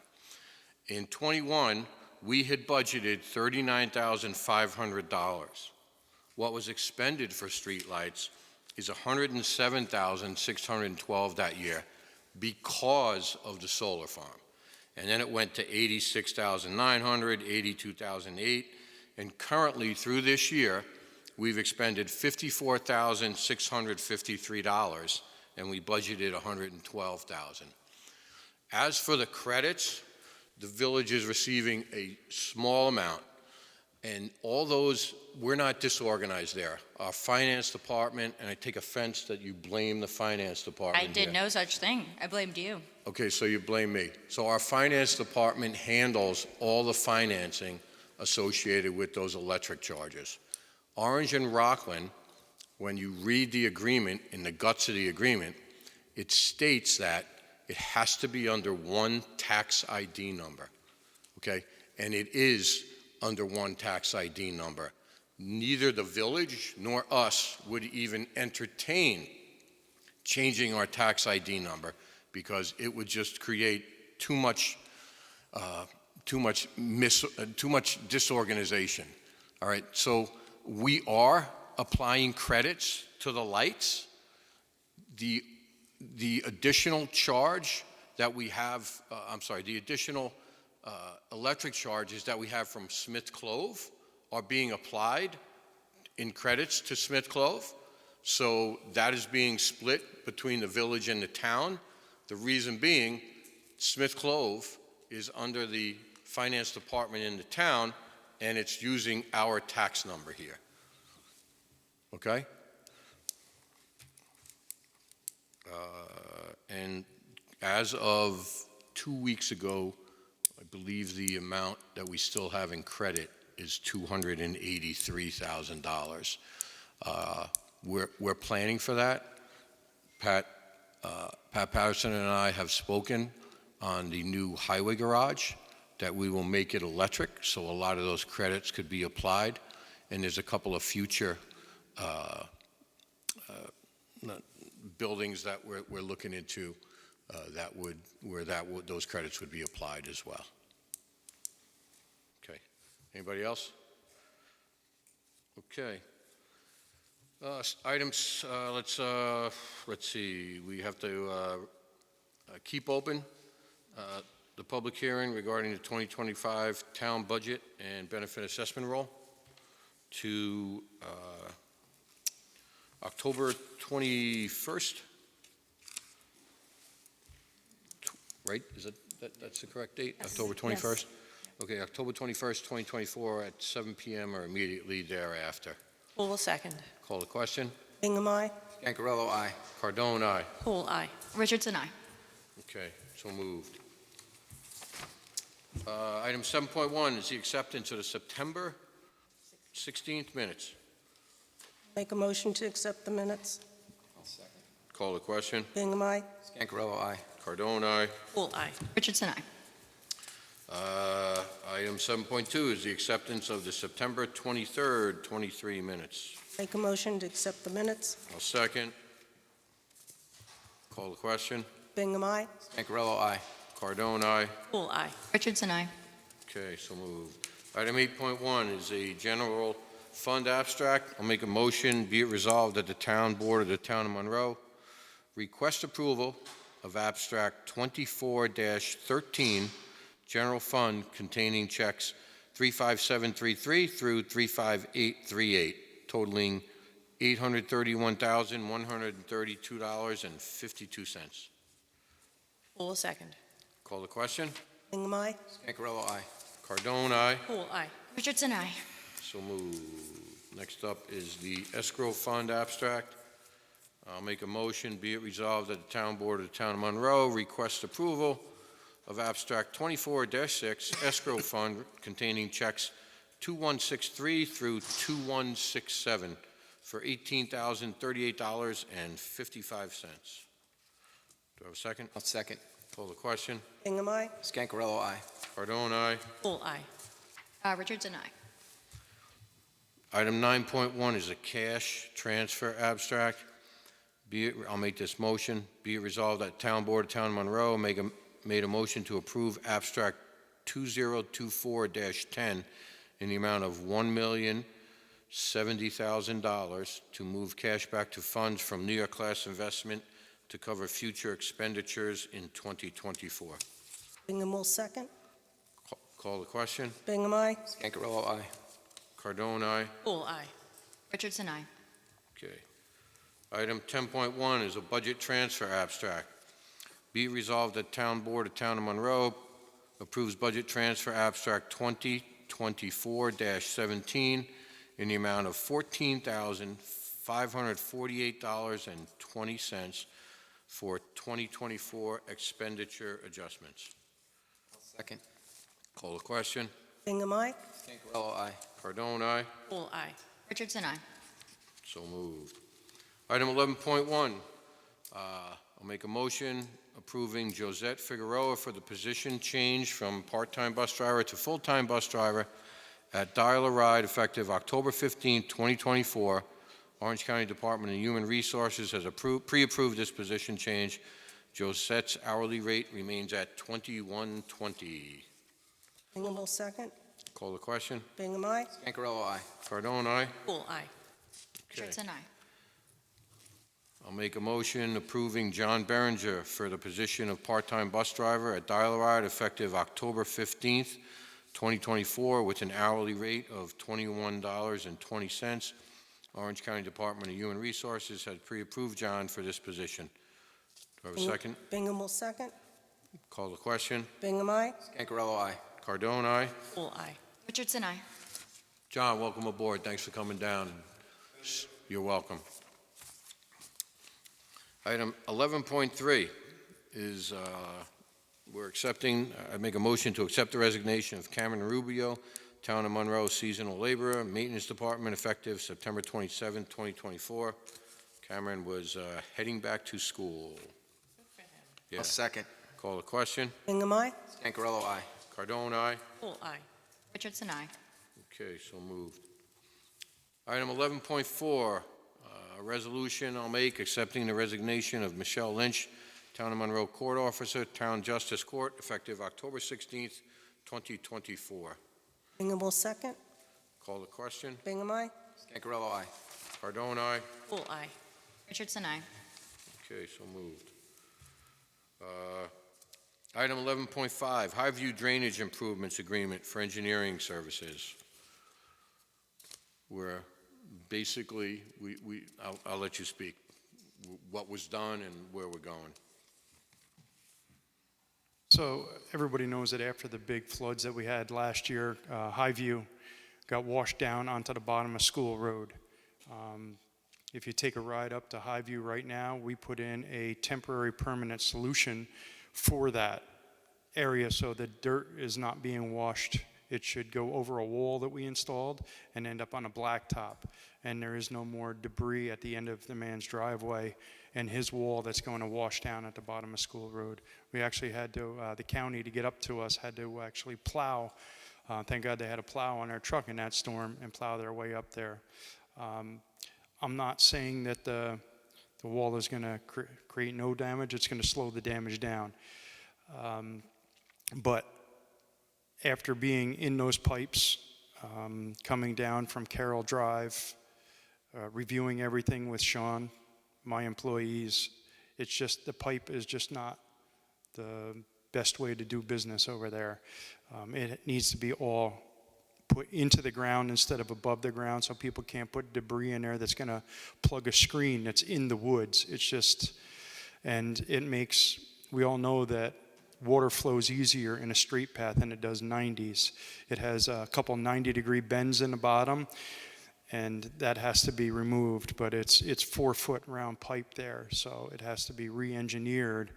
In '21, we had budgeted $39,500. What was expended for streetlights is $107,612 that year because of the solar farm. And then it went to $86,900, $82,008, and currently through this year, we've expended $54,653, and we budgeted $112,000. As for the credits, the village is receiving a small amount, and all those, we're not disorganized there. Our finance department, and I take offense that you blame the finance department I did here. no such thing. I blamed you. Okay, so you blame me. So our finance department handles all the financing associated with those electric charges. Orange and Rockland, when you read the agreement, in the guts of the agreement, it states that it has to be under one tax ID number, okay? And it is under one tax ID number. Neither the village nor us would even entertain changing our tax ID number because it would just create too much disorganization. All right, so we are applying credits to the lights. The additional charge that we have, the additional electric charges that we have from Smith Clove are being applied in credits to Smith Clove. So that is being split between the village and the town. The reason being, Smith Clove is under the finance department in the town, and it's using our tax number here. Okay? And as of 2 weeks ago, I believe the amount that we still have in credit is $283,000. We're planning for that. Pat Patterson and I have spoken on the new highway garage that we will make it electric, so a lot of those credits could be applied. And there's a couple of future buildings that we're looking into those credits would be applied as well. Okay. Anybody else? Okay. Items. Let's see. We have to keep open the public hearing regarding the 2025 town budget and benefit assessment roll to October 21st. Right? That's the correct date? Yes. October 21st? Yes. Okay, October 21st, 2024 at 7 p.m. or immediately thereafter. Poole will second. Call the question. Bingham, aye. Scancarello, aye. Cardone, aye. Poole, aye. Richardson, aye. Okay, so moved. Item 7.1 is the acceptance of the September 16th minutes. Make a motion to accept the minutes. I'll second. Call the question. Bingham, aye. Scancarello, aye. Cardone, aye. Poole, aye. Richardson, aye. Item 7.2 is the acceptance of the September 23rd, 23 minutes. Make a motion to accept the minutes. I'll second. Call the question. Bingham, aye. Scancarello, aye. Cardone, aye. Poole, aye. Richardson, aye. Okay, so moved. Item 8.1 is a general fund abstract. I'll make a motion, be it resolved that the town board of the town of Monroe request approval of abstract 24-13 general fund containing checks 35733 through 35838, totaling $831,132.52. Poole will second. Call the question. Bingham, aye. Scancarello, aye. Cardone, aye. Poole, aye. Richardson, aye. So moved. Next up is the escrow fund abstract. I'll make a motion, be it resolved that the town board of the town of Monroe requests approval of abstract 24-6 escrow fund containing checks 2163 through 2167 for $18,038.55. Do I have a second? I'll second. Call the question. Bingham, aye. Scancarello, aye. Cardone, aye. Full aye. Richardson, aye. Item 9.1 is a cash transfer abstract. I'll make this motion. Be it resolved that Town Board of Town of Monroe made a motion to approve abstract 2024-10 in the amount of $1,070,000 to move cash back to funds from New York Class Investment to cover future expenditures in 2024. Bingham will second. Call the question. Bingham, aye. Scancarello, aye. Cardone, aye. Full aye. Richardson, aye. Okay. Item 10.1 is a budget transfer abstract. Be it resolved that Town Board of Town of Monroe approves budget transfer abstract 2024-17 in the amount of $14,548.20 for 2024 expenditure adjustments. Second. Call the question. Bingham, aye. Scancarello, aye. Cardone, aye. Full aye. Richardson, aye. So moved. Item 11.1, I'll make a motion approving Josette Figueroa for the position change from part-time bus driver to full-time bus driver at Dial-A-Ride effective October 15, 2024. Orange County Department of Human Resources has pre-approved this position change. Josette's hourly rate remains at $21.20. Bingham will second. Call the question. Bingham, aye. Scancarello, aye. Cardone, aye. Full aye. Okay. Richardson, aye. I'll make a motion approving John Berenger for the position of part-time bus driver at Dial-A-Ride effective October 15th, 2024, with an hourly rate of $21.20. Orange County Department of Human Resources has pre-approved John for this position. Do I have a second? Bingham will second. Call the question. Bingham, aye. Scancarello, aye. Cardone, aye. Full aye. Richardson, aye. John, welcome aboard. Thanks for coming down. You're welcome. Item 11.3 is I make a motion to accept the resignation of Cameron Rubio, Town of Monroe seasonal laborer, Maintenance Department, effective September 27, 2024. Cameron was heading back to school. Yeah. I'll second. Call the question. Bingham, aye. Scancarello, aye. Cardone, aye. Full aye. Richardson, aye. Okay, so moved. Item 11.4, a resolution I'll make accepting the resignation of Michelle Lynch, Town of Monroe Court Officer, Town Justice Court, effective October 16th, 2024. Bingham will second. Call the question. Bingham, aye. Scancarello, aye. Cardone, aye. Full aye. Richardson, aye. Okay, so moved. Item 11.5, Highview Drainage Improvements Agreement for Engineering Services. Where basically, I'll let you speak, what was done and where we're going. So everybody knows that after the big floods that we had last year, Highview got washed down onto the bottom of School Road. If you take a ride up to Highview right now, we put in a temporary permanent solution for that area so the dirt is not being washed. It should go over a wall that we installed and end up on a blacktop. And there is no more debris at the end of the man's driveway and his wall that's going to wash down at the bottom of School Road. We actually had to, the county to get up to us had to actually plow. Thank God they had a plow on their truck in that storm and plow their way up there. I'm not saying that the wall is going to create no damage. It's going to slow the damage down. But after being in those pipes, coming down from Carroll Drive, reviewing everything with Sean, my employees, it's just the pipe is just not the best way to do business over there. It needs to be all put into the ground instead of above the ground so people can't put debris in there that's going to plug a screen that's in the woods. It's just, and it makes, we all know that water flows easier in a straight path than it does 90s. It has a couple 90-degree bends in the bottom, and that has to be removed, but it's 4-foot round pipe there, so it has to be re-engineered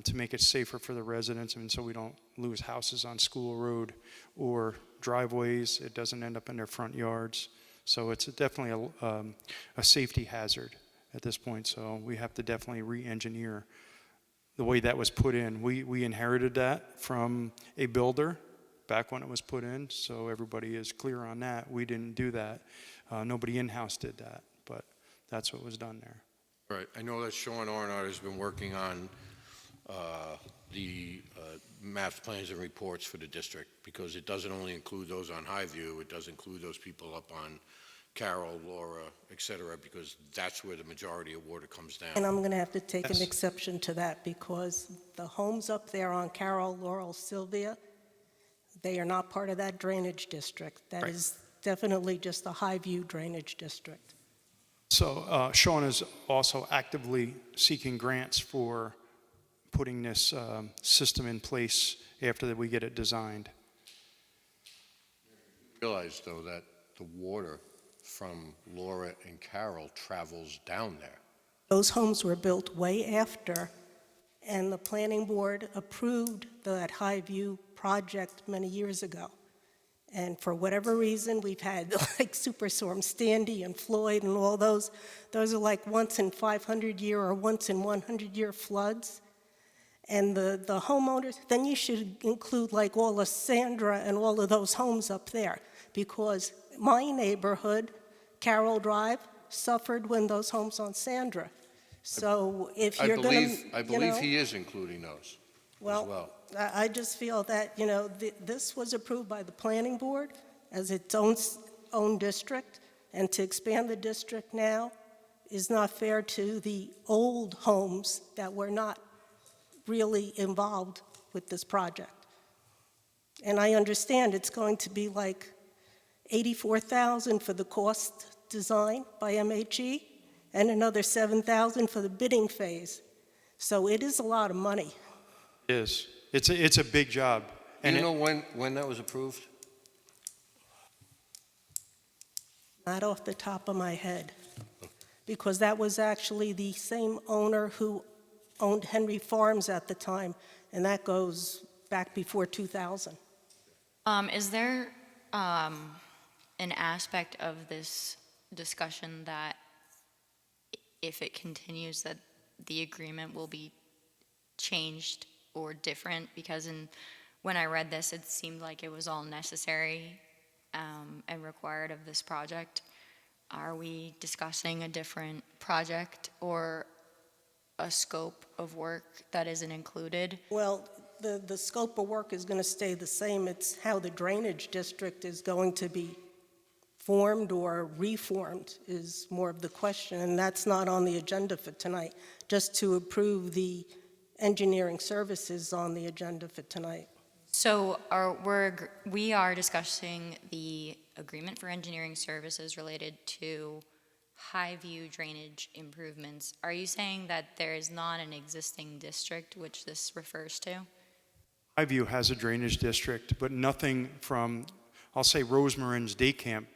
to make it safer for the residents, and so we don't lose houses on School Road or driveways. It doesn't end up in their front yards. So it's definitely a safety hazard at this point. So we have to definitely re-engineer the way that was put in. We inherited that from a builder back when it was put in, so everybody is clear on that. We didn't do that. Nobody in-house did that, but that's what was done there. Right, I know that Sean Arnott has been working on the maps, plans, and reports for the district, because it doesn't only include those on Highview, it does include those people up on Carroll, Laura, et cetera, because that's where the majority of water comes down. And I'm going to have to take an Yes. exception to that, because the homes up there on Carroll, Laurel, Sylvia, they are not part of that drainage district. That Right. is definitely just a Highview drainage district. So Sean is also actively seeking grants for putting this system in place after that we get it designed. Realize, though, that the water from Laura and Carroll travels down there. Those homes were built way after, and the planning board approved that Highview project many years ago. And for whatever reason, we've had like Superstorm Sandy and Floyd and all those. Those are like once in 500-year or once in 100-year floods. And the homeowners, then you should include like all of Sandra and all of those homes up there, because my neighborhood, Carroll Drive, suffered when those homes on Sandra. So if you're going to, I believe he is including those as well. I just feel that, this was approved by the planning board as its own district, and to expand the district now is not fair to the old homes that were not really involved with this project. And I understand it's going to be like $84,000 for the cost design by MHE and another $7,000 for the bidding phase. So it is a lot of money. It is. It's a big job. Do you know when that was approved? Not off the top of my head, because that was actually the same owner who owned Henry Farms at the time, and that goes back before 2000. Is there an aspect of this discussion that if it continues that the agreement will be changed or different? Because when I read this, it seemed like it was all necessary and required of this project. Are we discussing a different project or a scope of work that isn't included? Well, the scope of work is going to stay the same. It's how the drainage district is going to be formed or reformed is more of the question, and that's not on the agenda for tonight. Just to approve the engineering services on the agenda for tonight. So we are discussing the agreement for engineering services related to Highview drainage improvements. Are you saying that there is not an existing district which this refers to? Highview has a drainage district, but nothing from, I'll say, Rosemarin's Day Camp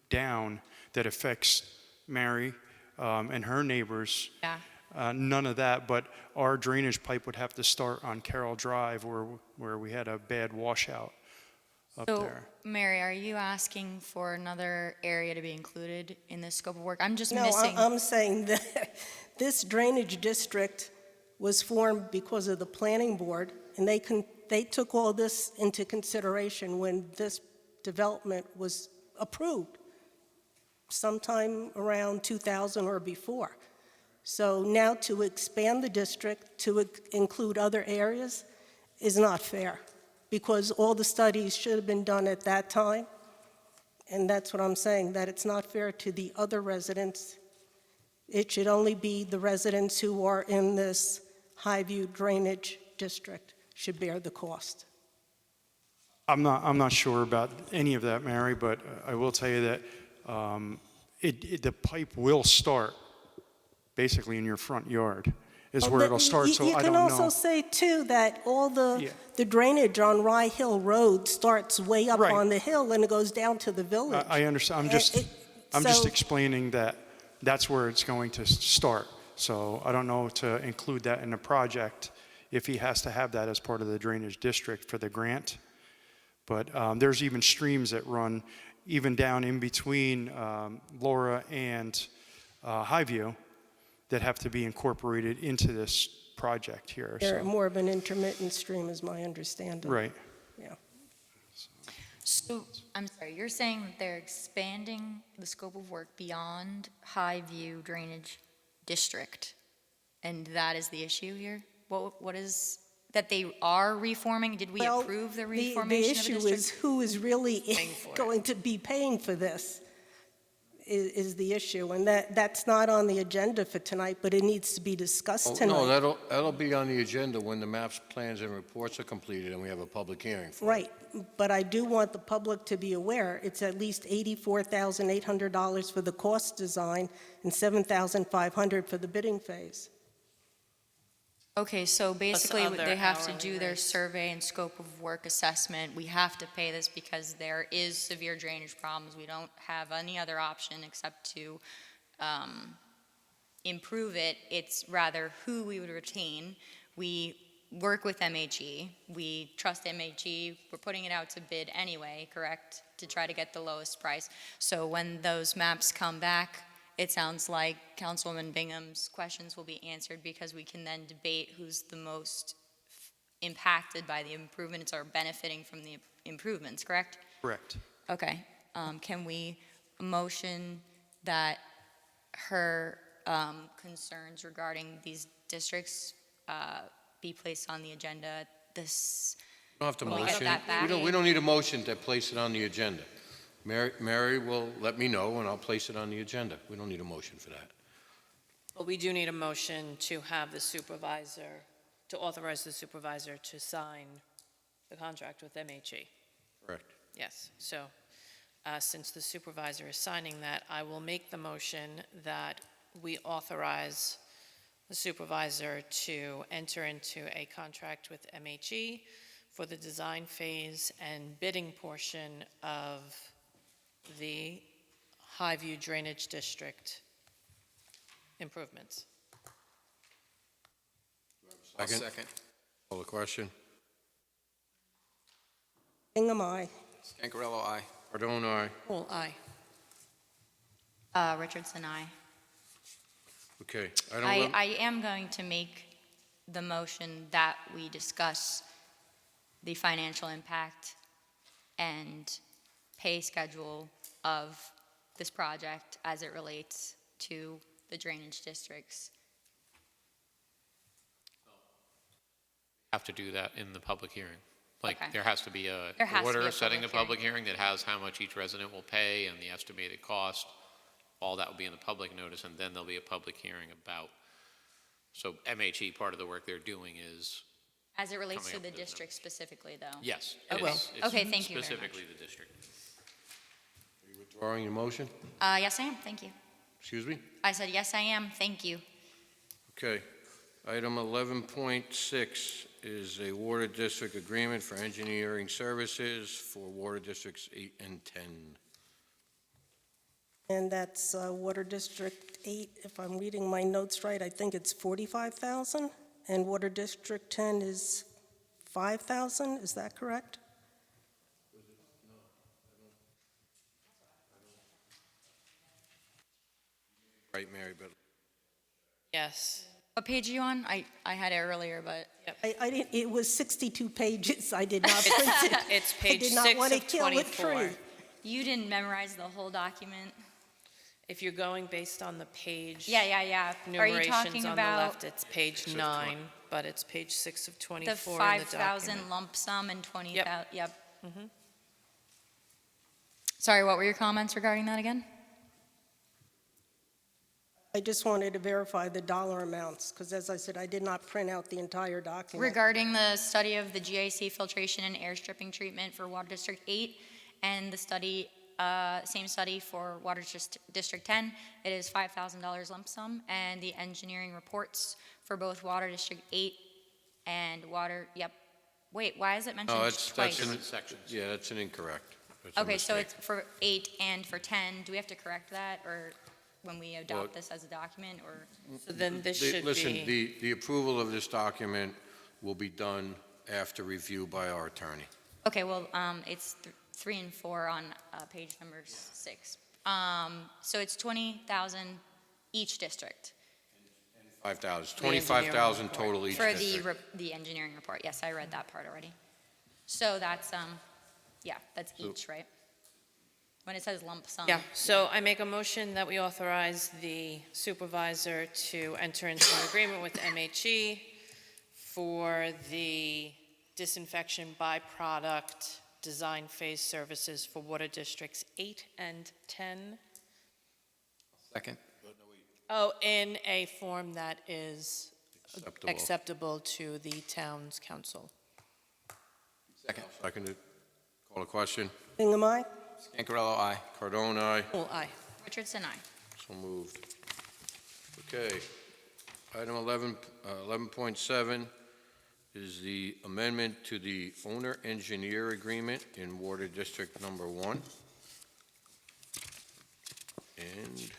down that affects Mary and her neighbors. Yeah. None of that, but our drainage pipe would have to start on Carroll Drive where we had a bad washout up there. Mary, are you asking for another area to be included in this scope of work? I'm just No, missing. I'm saying that this drainage district was formed because of the planning board, and they took all this into consideration when this development was approved, sometime around 2000 or before. So now to expand the district to include other areas is not fair, because all the studies should have been done at that time. And that's what I'm saying, that it's not fair to the other residents. It should only be the residents who are in this Highview drainage district should bear the cost. I'm not sure about any of that, Mary, but I will tell you that the pipe will start basically in your front yard is where it'll start, so I don't know. You can also say, too, that all the drainage on Rye Hill Road starts way up Right. on the hill and it goes down to the village. I understand. I'm just explaining that that's where it's going to start. So I don't know to include that in the project if he has to have that as part of the drainage district for the grant. But there's even streams that run even down in between Laura and Highview that have to be incorporated into this project here. They're So, more of an intermittent stream, is my understanding. right. Yeah. So, I'm sorry, you're saying that they're expanding the scope of work beyond Highview Drainage District, and that is the issue here? What is, that they are reforming? Did we Well, approve the the reformation of a issue district? is who is really for it. going to be paying for this is the issue. And that's not on the agenda for tonight, but it needs to be discussed tonight. No, that'll be on the agenda when the maps, plans, and reports are completed and we have a public hearing for it. Right, but I do want the public to be aware, it's at least $84,800 for the cost design and $7,500 for the bidding phase. Okay, so basically, other they have to hourly do their rates. survey and scope of work assessment. We have to pay this because there is severe drainage problems. We don't have any other option except to improve it. It's rather who we would retain. We work with MHE. We trust MHE. We're putting it out to bid anyway, correct? To try to get the lowest price. So when those maps come back, it sounds like Councilwoman Bingham's questions will be answered because we can then debate who's the most impacted by the improvements or benefiting from the improvements, correct? Correct. Okay. Can we motion that her concerns regarding these districts be placed on the agenda this? We don't have to When we get motion. that back. We don't need a motion to place it on the agenda. Mary will let me know, and I'll place it on the agenda. We don't need a motion for that. But we do need a motion to have the supervisor, to authorize the supervisor to sign the contract with MHE. Correct. Yes, so since the supervisor is signing that, I will make the motion that we authorize the supervisor to enter into a contract with MHE for the design phase and bidding portion of the Highview Drainage District improvements. Second. Call the question. Bingham, aye. Scangarello, aye. Cardone, aye. All aye. Richardson, aye. Okay. I am going to make the motion that we discuss the financial impact and pay schedule of this project as it relates to the drainage districts. Have to do that in the public hearing. Like, Okay. there has to be a There has to be order a setting the public public hearing that has how much each resident will pay and the estimated cost. All that will be in the public notice, and then there'll be a public hearing about. So MHE, part of the work they're doing is, As it relates Coming to up the with those district specifically, though? yes. Oh, it well. is. It's Okay, thank you very much. Specifically the district. Are you withdrawing your motion? Yes, I am, thank you. Excuse me? I said, yes, I am, thank you. Okay. Item 11.6 is a water district agreement for engineering services for water districts 8 and 10. And that's Water District 8, if I'm reading my notes right, I think it's 45,000, and Water District 10 is 5,000, is that correct? Right, Mary, but Yes. What page are you on? I had it earlier, but. I didn't, it was 62 pages, I did not print it. It's I page did not 6 want to of kill a 24. tree. You didn't memorize the whole document? If you're going based on the page. Yeah. Are you Numerations talking on the about left, it's page 9, but it's page 6 of 24 the in the 5,000 document. lump sum and 20,000? Yep. Mhm. Sorry, what were your comments regarding that again? I just wanted to verify the dollar amounts, because as I said, I did not print out the entire document. Regarding the study of the GIC filtration and air stripping treatment for Water District 8 and the study, same study for Water District 10, it is $5,000 lump sum, and the engineering reports for both Water District 8 and Wait, why is it mentioned no, that's twice? yeah, that's an incorrect. That's a Okay, so mistake. it's for 8 and for 10. Do we have to correct that, or when we adopt Well- this as a document, or? So then this The- should Listen, be, the approval of this document will be done after review by our attorney. Okay, well, it's 3 and 4 on page number 6. So it's 20,000 each district 5,000, The engineering 25,000 report. total each for district. the engineering report. Yes, I read that part already. So that's, yeah, that's each, right? When it says lump sum. Yeah, so I make a motion that we authorize the supervisor to enter into an agreement with MHE for the disinfection byproduct design phase services for water districts 8 and 10. Second. Oh, in a form that is Acceptable. acceptable to the town's council. Second. Seconded. Call a question. Bingham, aye? Scancarello, aye. Cardone, aye. Full aye. Richardson, aye. So moved. Okay. Item 11.7 is the amendment to the owner-engineer agreement in Water District Number 1. And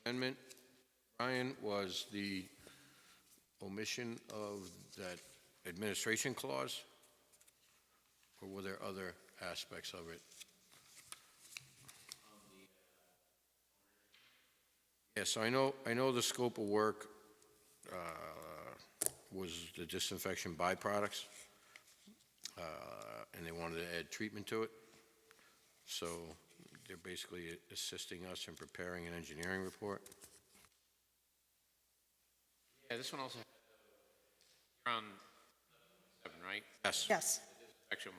amendment, Brian, was the omission of that administration clause? Or were there other aspects of it? Yes, I know the scope of work was the disinfection byproducts, and they wanted to add treatment to it. So they're basically assisting us in preparing an engineering report. Yeah, this one also, you're on 7, right? Yes. Yes. Section,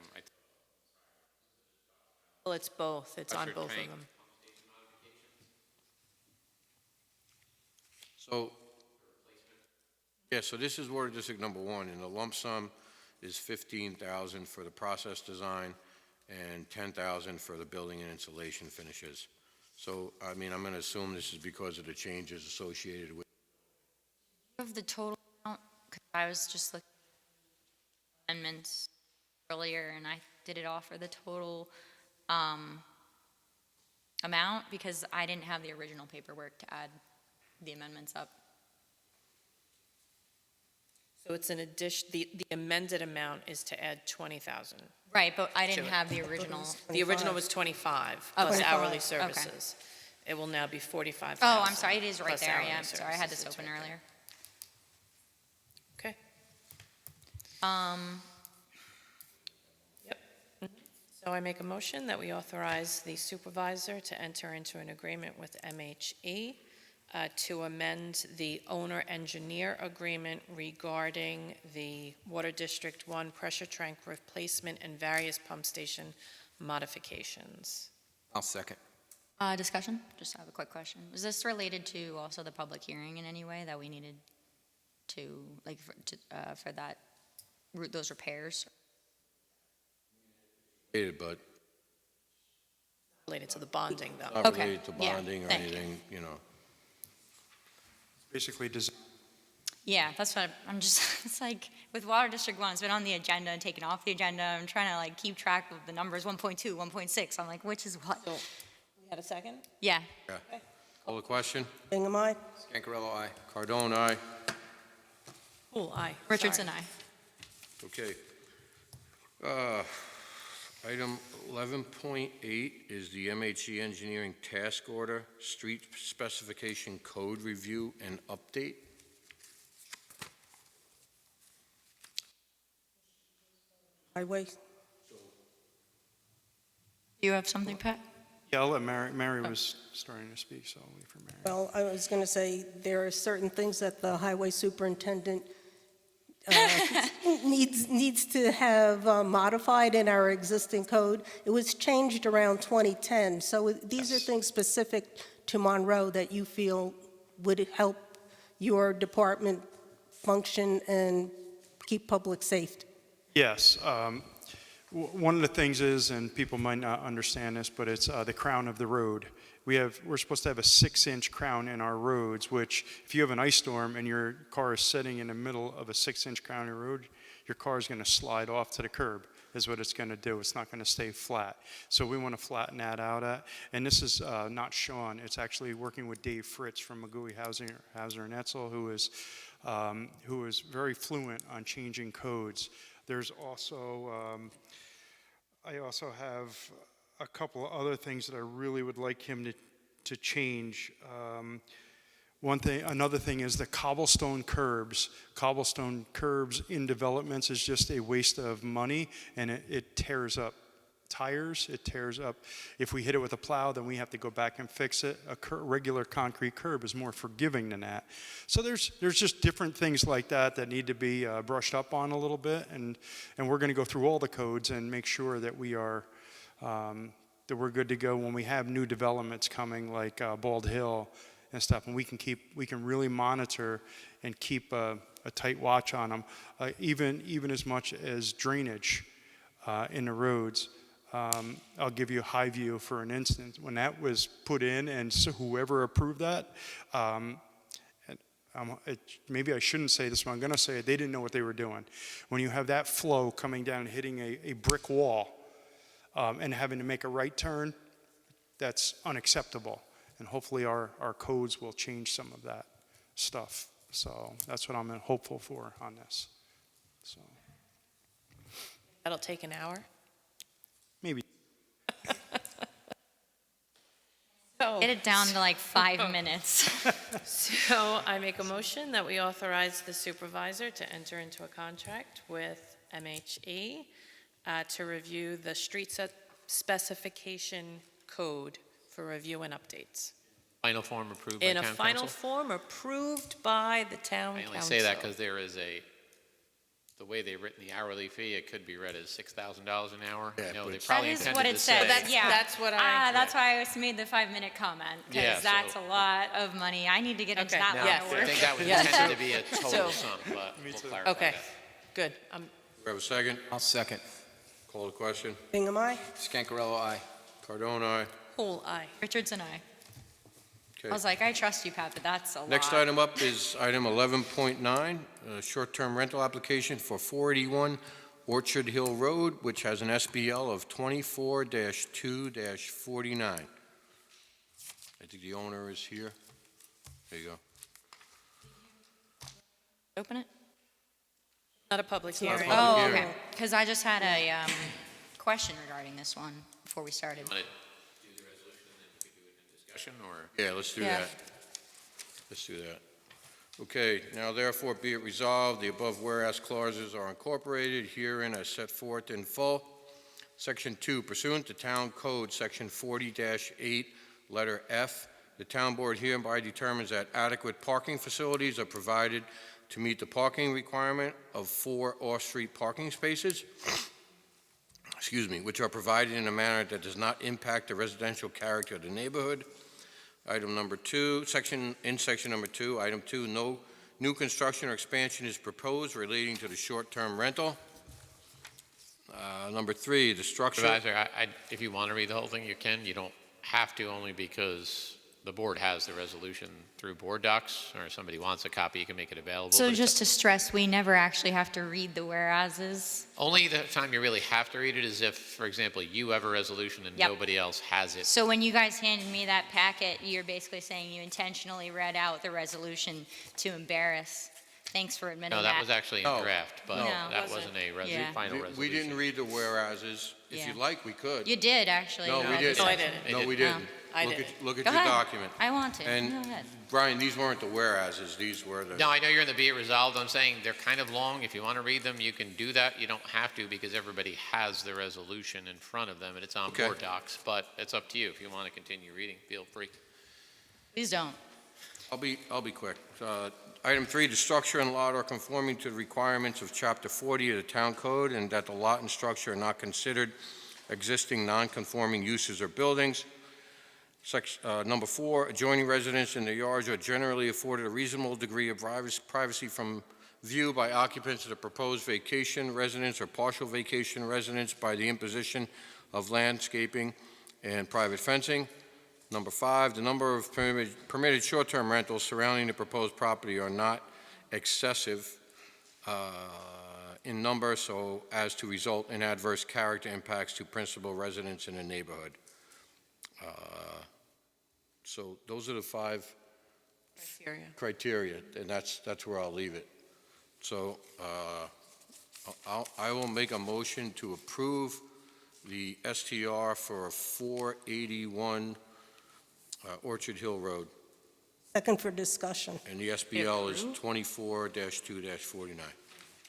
Well, it's both. It's on Pressure both of tank. them. So, yeah, so this is Water District Number 1, and the lump sum is $15,000 for the process design and $10,000 for the building and insulation finishes. So, I mean, I'm going to assume this is because of the changes associated with. Of the total amount, 'cause I was just looking at amendments earlier, and I did it all for the total amount, because I didn't have the original paperwork to add the amendments up. So it's an addition, the amended amount is to add 20,000. Right, but I didn't To it. have the original. The original was 25 Oh, plus 25, hourly okay. services. It will now be 45,000. Oh, I'm sorry, it is right plus there, hourly yeah, sorry, I had this services. It's open right there. earlier. Okay. So I make a motion that we authorize the supervisor to enter into an agreement with MHE to amend the owner-engineer agreement regarding the Water District 1 pressure tank replacement and various pump station modifications. I'll second. Discussion, just have a quick question. Was this related to also the public hearing in any way that we needed to, like, for that, those repairs? But Related to the bonding, though. not Okay, related to yeah, bonding or thank you. anything, you know. Basically, Yeah, that's what I'm just, it's like, with Water District 1, it's been on the agenda and taken off the agenda. I'm trying to, like, keep track of the numbers, 1.2, 1.6. I'm like, which is what? So, we had a second? Yeah. Call the question. Bingham, aye? Scancarello, aye. Cardone, aye. Cool, aye. Richardson, Sorry. aye. Okay. Item 11.8 is the MHE Engineering Task Order, Street Specification Code Review and Update. Highway? Do you have something, Pat? yeah, I'll let Mary was starting to speak, so I'll wait for Mary. Well, I was going to say, there are certain things that the highway superintendent needs to have modified in our existing code. It was changed around 2010, so these are things specific to Monroe that you feel would help your department function and keep public safety. Yes. One of the things is, and people might not understand this, but it's the crown of the road. We're supposed to have a 6-inch crown in our roads, which if you have an ice storm and your car is sitting in the middle of a 6-inch crown in the road, your car is going to slide off to the curb, is what it's going to do. It's not going to stay flat. So we want to flatten that out. And this is not Sean. It's actually working with Dave Fritz from Magui Hauser and Etzel, who is who is very fluent on changing codes. There's also, I also have a couple of other things that I really would like him to change. Another thing is the cobblestone curbs. Cobblestone curbs in developments is just a waste of money, and it tears up tires, it tears up. If we hit it with a plow, then we have to go back and fix it. A regular concrete curb is more forgiving than that. So there's just different things like that that need to be brushed up on a little bit, and we're going to go through all the codes and make sure that we are that we're good to go when we have new developments coming, like Bald Hill and stuff, and we can really monitor and keep a tight watch on them, even as much as drainage in the roads. I'll give you High View for an instance. When that was put in, and so whoever approved that, maybe I shouldn't say this, but I'm going to say it, they didn't know what they were doing. When you have that flow coming down and hitting a brick wall and having to make a right turn, that's unacceptable. And hopefully our codes will change some of that stuff. So that's what I'm hopeful for on this. So That'll take an hour. maybe. Get it down to like 5 minutes. So I make a motion that we authorize the supervisor to enter into a contract with MHE to review the street specification code for review and updates. Final form approved by In town a council? final form approved by the town I council. only say that because there is the way they've written the hourly fee, it could be read as $6,000 an hour. Yeah, I know but they it's- probably That is intended what to it say. says, yeah. That's what I- That's why I made the 5-minute comment, Yeah, because that's so- a lot of money. I need to get into Okay. that Now, line yes. of I work. think that was Yeah. intended to be a So- total sum, but we'll clarify Okay, that. good. We have a second? I'll second. Call the question. Bingham, aye? Scancarello, aye. Cardone, aye. Whole eye. Richardson, I Okay. was like, I trust you, Pat, but that's a lot. Next item up is item 11.9, short-term rental application for 481 Orchard Hill Road, which has an SBL of 24-2-49. I think the owner is here. There you go. Open it? Not a public not a hearing. public Oh, hearing. okay. Because I just had a question regarding this one before we started. Want to do the resolution and then we could do it in discussion, or? Yeah, let's do Yeah. that. Let's do that. Okay, now therefore be it resolved, the above whereas clauses are incorporated herein as set forth in full. Section 2, pursuant to Town Code, Section 40-8, letter F, the Town Board hereby determines that adequate parking facilities are provided to meet the parking requirement of 4 off-street parking spaces, which are provided in a manner that does not impact the residential character of the neighborhood. Item number 2, section number 2, item 2, no new construction or expansion is proposed relating to the short-term rental. Number 3, the structure. Supervisor, if you want to read the whole thing, you can. You don't have to, only because the board has the resolution through board docs, or if somebody wants a copy, you can make it available. So but it's just to stress, we never actually have to read the whereases. only the time you really have to read it is if, for example, you have a resolution and Yep. nobody else has it. So when you guys handed me that packet, you're basically saying you intentionally read out the resolution to embarrass. Thanks for admitting No, that. that was actually in No. draft, but No. that Wasn't. wasn't a Yeah. final We resolution. didn't read the whereases. If Yeah. you'd like, we could. You did, actually. No, we didn't. No, I didn't. No, we They didn't. I Look didn't. at- Look at Go your ahead. document. I want to. And Go ahead. Brian, these weren't the whereases, these were the. No, I know you're in the be it resolved. I'm saying they're kind of long. If you want to read them, you can do that. You don't have to because everybody has the resolution in front of them and it's on Okay. board docs. But it's up to you. If you want to continue reading, feel free. Please don't. I'll be quick. Item 3, the structure and lot are conforming to the requirements of Chapter 40 of the Town Code, and that the lot and structure are not considered existing non-conforming uses or buildings. Number 4, adjoining residents in their yards are generally afforded a reasonable degree of privacy from view by occupants of the proposed vacation residence or partial vacation residence by the imposition of landscaping and private fencing. Number 5, the number of permitted short-term rentals surrounding the proposed property are not excessive in number so as to result in adverse character impacts to principal residents in the neighborhood. So those are the 5 criteria, and that's where I'll leave it. So I will make a motion to approve the STR for 481 Orchard Hill Road, Second for discussion. and the SBL is 24-2-49.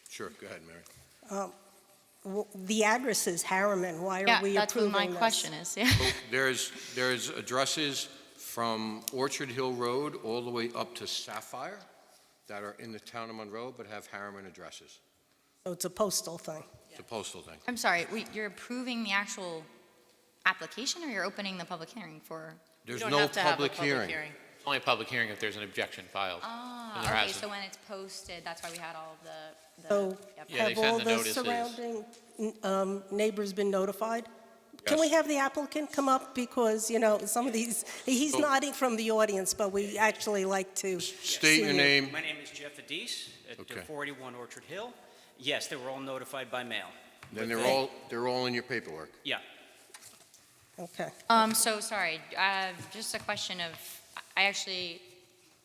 Sure, go ahead, Mary. The address is Harriman. Why are Yeah, we that's what approving my this? question is, yeah. So there's addresses from Orchard Hill Road all the way up to Sapphire that are in the town of Monroe but have Harriman addresses. So it's a postal thing. It's a postal thing. I'm sorry, you're approving the actual application, or you're opening the public hearing for? There's don't no have to have a public hearing. It's only a public hearing if there's an objection filed. And there Okay, hasn't. so when it's posted, that's why we had all of the. So Yep. Yeah, they have all send the the notices. surrounding neighbors been notified? Can Yes. we have the applicant come up? Because, some of these, he's So- nodding from the audience, but we actually like to State your see you. name. My name is Jeff Adis at Okay. 41 Orchard Hill. Yes, they were all notified by mail. Then But they're all in your paperwork. Yeah. Okay. So sorry, just a question of, I actually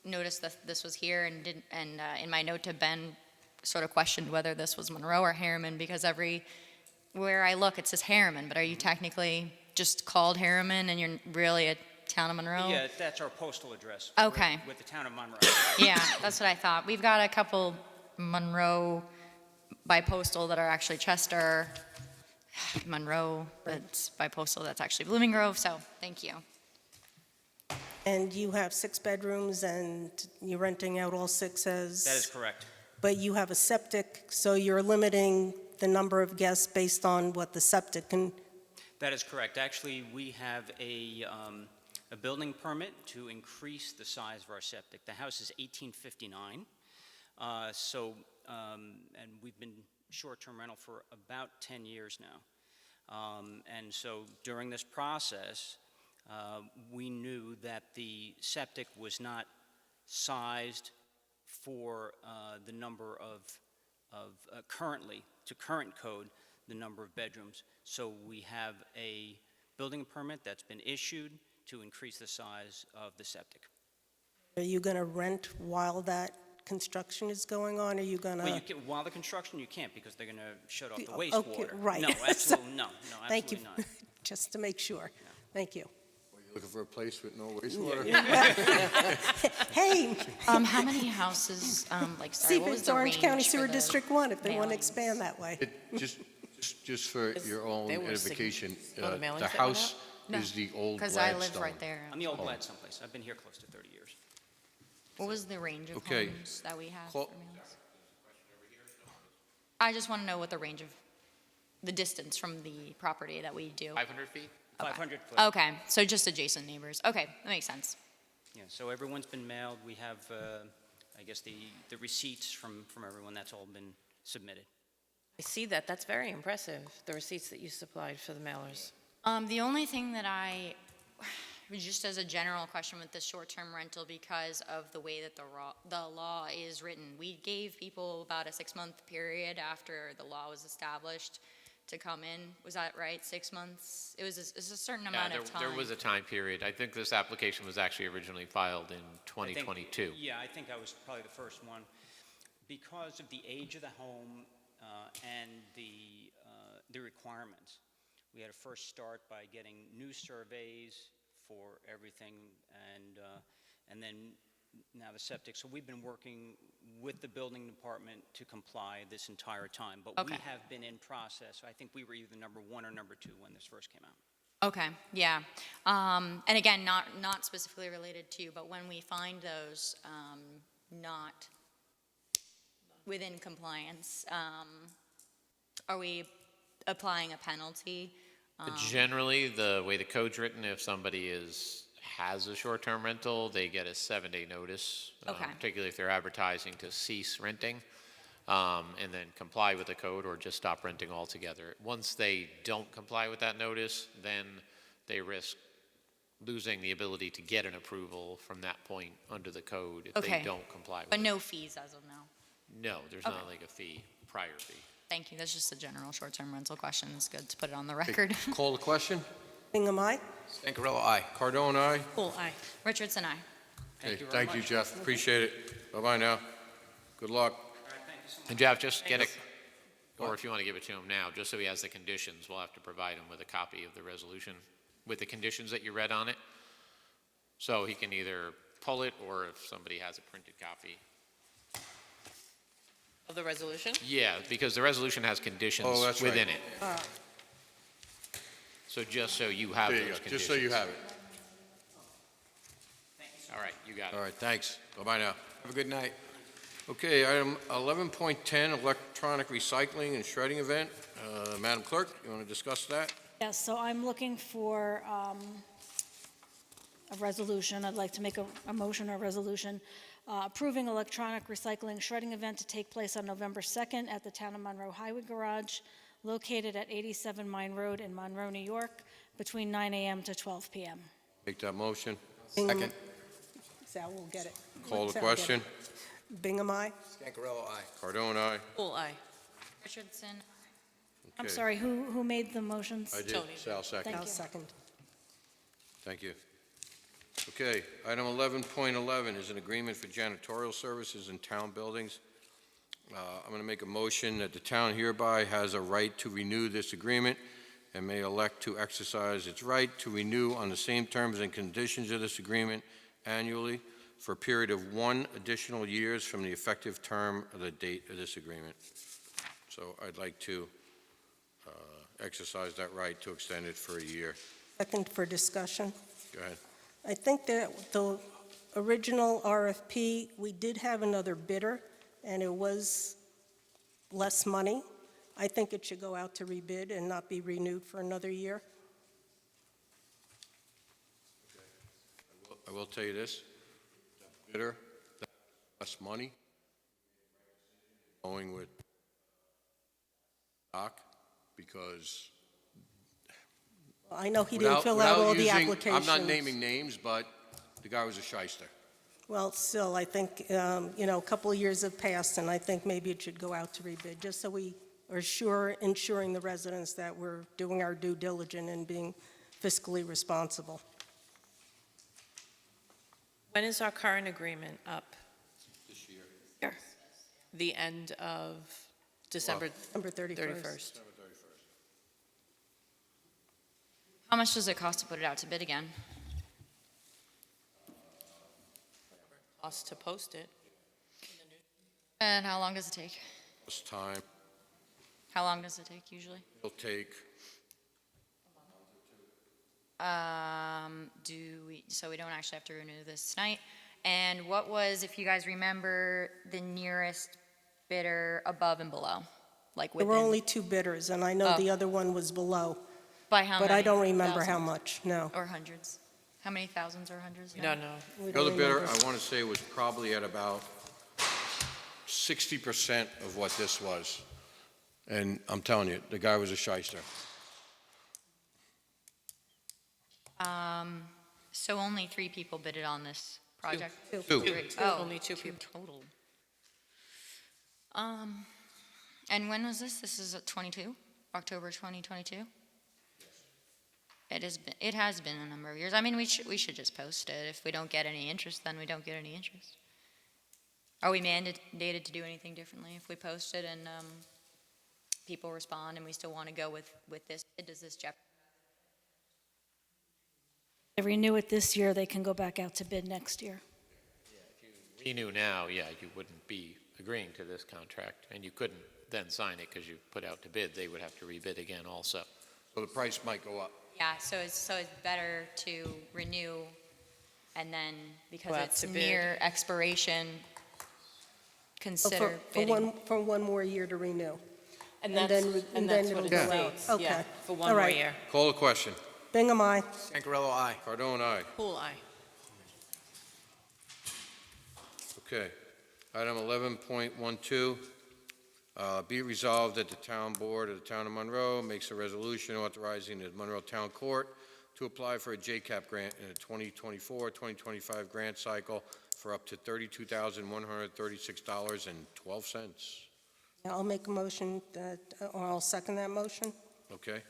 noticed that this was here and in my note to Ben, sort of questioned whether this was Monroe or Harriman, because where I look, it says Harriman, but are you technically just called Harriman and you're really a town of Monroe? Yeah, that's our postal address. Okay. With the town of Monroe. Yeah, that's what I thought. We've got a couple Monroe by postal that are actually Chester, Monroe, that's by postal, that's actually Blooming Grove, so thank you. And you have 6 bedrooms and you're renting out all 6 as? That is correct. But you have a septic, so you're limiting the number of guests based on what the septic can, That is correct. Actually, we have a building permit to increase the size of our septic. The house is 1859. And we've been short-term rental for about 10 years now. And so during this process, we knew that the septic was not sized for the number of currently, to current code, the number of bedrooms. So we have a building permit that's been issued to increase the size of the septic. are you going to rent while that construction is going on? Are you going Well, to? while the construction, you can't because they're going to shut off the Okay, wastewater. right. No, absolutely, no, Thank you, absolutely not. just to make sure. Thank you. Looking for a place with no wastewater? Hey, How many houses, sorry, see if what was it's the Orange County range for Sewer the District 1, if they want to mailings? expand that way. Just for your own there were edification, all the mailings the that went house No, is the old Because I live Gladstone. right there. I'm the old Gladstone place. I've been here close to 30 years. What was the range of Okay. homes that we have Call- for mailings? I just want to know what the range of, the distance from the property that we do. 500 feet? 500 foot. Okay, so just adjacent neighbors. Okay, that makes sense. Yeah, so everyone's been mailed. We have, I guess, the receipts from everyone. That's all been submitted. I see that. That's very impressive, the receipts that you supplied for the mailers. The only thing that just as a general question with the short-term rental, because of the way that the law is written, we gave people about a 6-month period after the law was established to come in. Was that right? 6 months? It was a certain amount of time. There was a time period. I think this application was actually originally filed in I think- 2022. Yeah, I think I was probably the first one. Because of the age of the home and the requirements, we had to first start by getting new surveys for everything, and then now the septic. So we've been working with the building department to comply this entire time. But we Okay. have been in process. I think we were either number 1 or number 2 when this first came out. Okay, yeah. And again, not specifically related to you, but when we find those not within compliance, are we applying a penalty? Generally, the way the code's written, if somebody has a short-term rental, they get a 7-day notice, Okay. particularly if they're advertising to cease renting, and then comply with the code or just stop renting altogether. Once they don't comply with that notice, then they risk losing the ability to get an approval from that point under the code if Okay. they don't comply with But it. no fees as of now? No, there's not like a fee, prior fee. Thank you, that's just a general short-term rental question. It's good to put it on the Okay, record. Call the question. Bingham, aye? Stancarella, aye. Cardone, aye. Cool, aye. Richardson, aye. Hey, you very thank you, much. Jeff. Appreciate it. Bye-bye now. Good luck. And Jeff, just get it, or if you want to give it to him now, just so he has the conditions, we'll have to provide him with a copy of the resolution with the conditions that you read on it. So he can either pull it, or if somebody has a printed copy. Of the resolution? Yeah, because the resolution has conditions Oh, that's right. within it. So just so you have There those you go, conditions. just so you have it. All right, you got it. All right, thanks. Bye-bye now. Have a good night. Okay, item 11.10, electronic recycling and shredding event. Madam Clerk, you want to discuss that? Yes, so I'm looking for a resolution. I'd like to make a motion or a resolution approving electronic recycling shredding event to take place on November 2nd at the Town of Monroe Highway Garage, located at 87 Mine Road in Monroe, New York, between 9 a.m. to 12 p.m. Make that motion. Second. Sal will get it. Call the Sal will get question. it. Bingham, aye. Scancarello, aye. Cardone, aye. Full aye. Richardson, I'm Okay. sorry, who made the motions? I did. Tony. Sal second. Thank I'll you. second. Thank you. Okay, item 11.11 is an agreement for janitorial services in town buildings. I'm going to make a motion that the town hereby has a right to renew this agreement and may elect to exercise its right to renew on the same terms and conditions of this agreement annually for a period of 1 additional years from the effective term of the date of this agreement. So I'd like to exercise that right to extend it for a year. Second for discussion. Go ahead. I think that the original RFP, we did have another bidder, and it was less money. I think it should go out to rebid and not be renewed for another year. I will tell you this, that bidder, that less money, going with Doc, because I know he didn't fill out without all the using- applications. I'm not naming names, but the guy was a shyster. Well, still, I think, a couple of years have passed, and I think maybe it should go out to rebid, just so we are ensuring the residents that we're doing our due diligence and being fiscally responsible. When is our current agreement up? This year. The end of December Number 31st. 31st. how much does it cost to put it out to bid again? Us to post it. And how long does it take? This time, How long does it take usually? it'll take, So we don't actually have to renew this tonight. And what was, if you guys remember, the nearest bidder above and below? Like There within? were only 2 bidders, and I know Oh. the other one was below, By how many? but I don't remember how Thousands? much, no. Or hundreds? How many thousands or hundreds? We No? don't know. We the other don't bidder, remember. I want to say, was probably at about 60% of what this was. And I'm telling you, the guy was a shyster. So only 3 people bidded on this project? Two. Three. Oh, Only two people. total. And when was this? This is at 22, October 2022? It has been a number of years. I mean, we should just post it. If we don't get any interest, then we don't get any interest. Are we mandated to do anything differently if we post it and people respond and we still want to go with this? Does this jeopardize? If they renew it this year, they can go back out to bid next year. Renew now, yeah, you wouldn't be agreeing to this contract, and you couldn't then sign it because you put out to bid. They would have to rebid again also. So the price might go up. Yeah, so it's better to renew and then, because Go out it's to bid. near expiration, So consider bidding. for one more year to renew. And And that's, then- and and that's then what it it'll go states. out. Yeah, Okay. for one All more right. year. Call the question. Bingham, aye. Scancarello, aye. Cardone, aye. Full aye. Okay. Item 11.12, be it resolved that the town board of the town of Monroe makes a resolution authorizing the Monroe Town Court to apply for a JCAP grant in a 2024-2025 grant cycle for up to $32,136.12. I'll make a motion that, or I'll second that motion. Okay?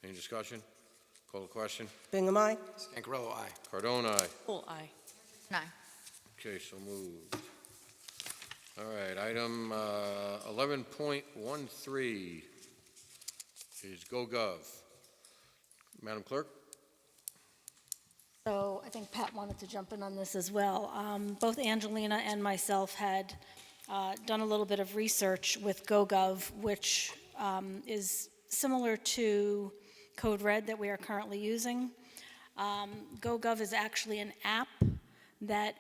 Any discussion? Call the question. Bingham, aye. Scancarello, aye. Cardone, aye. Full aye. No. Okay, so moved. All right, item 11.13 is GoGov. Madam Clerk? So I think Pat wanted to jump in on this as well. Both Angelina and myself had done a little bit of research with GoGov, which is similar to Code Red that we are currently using. GoGov is actually an app that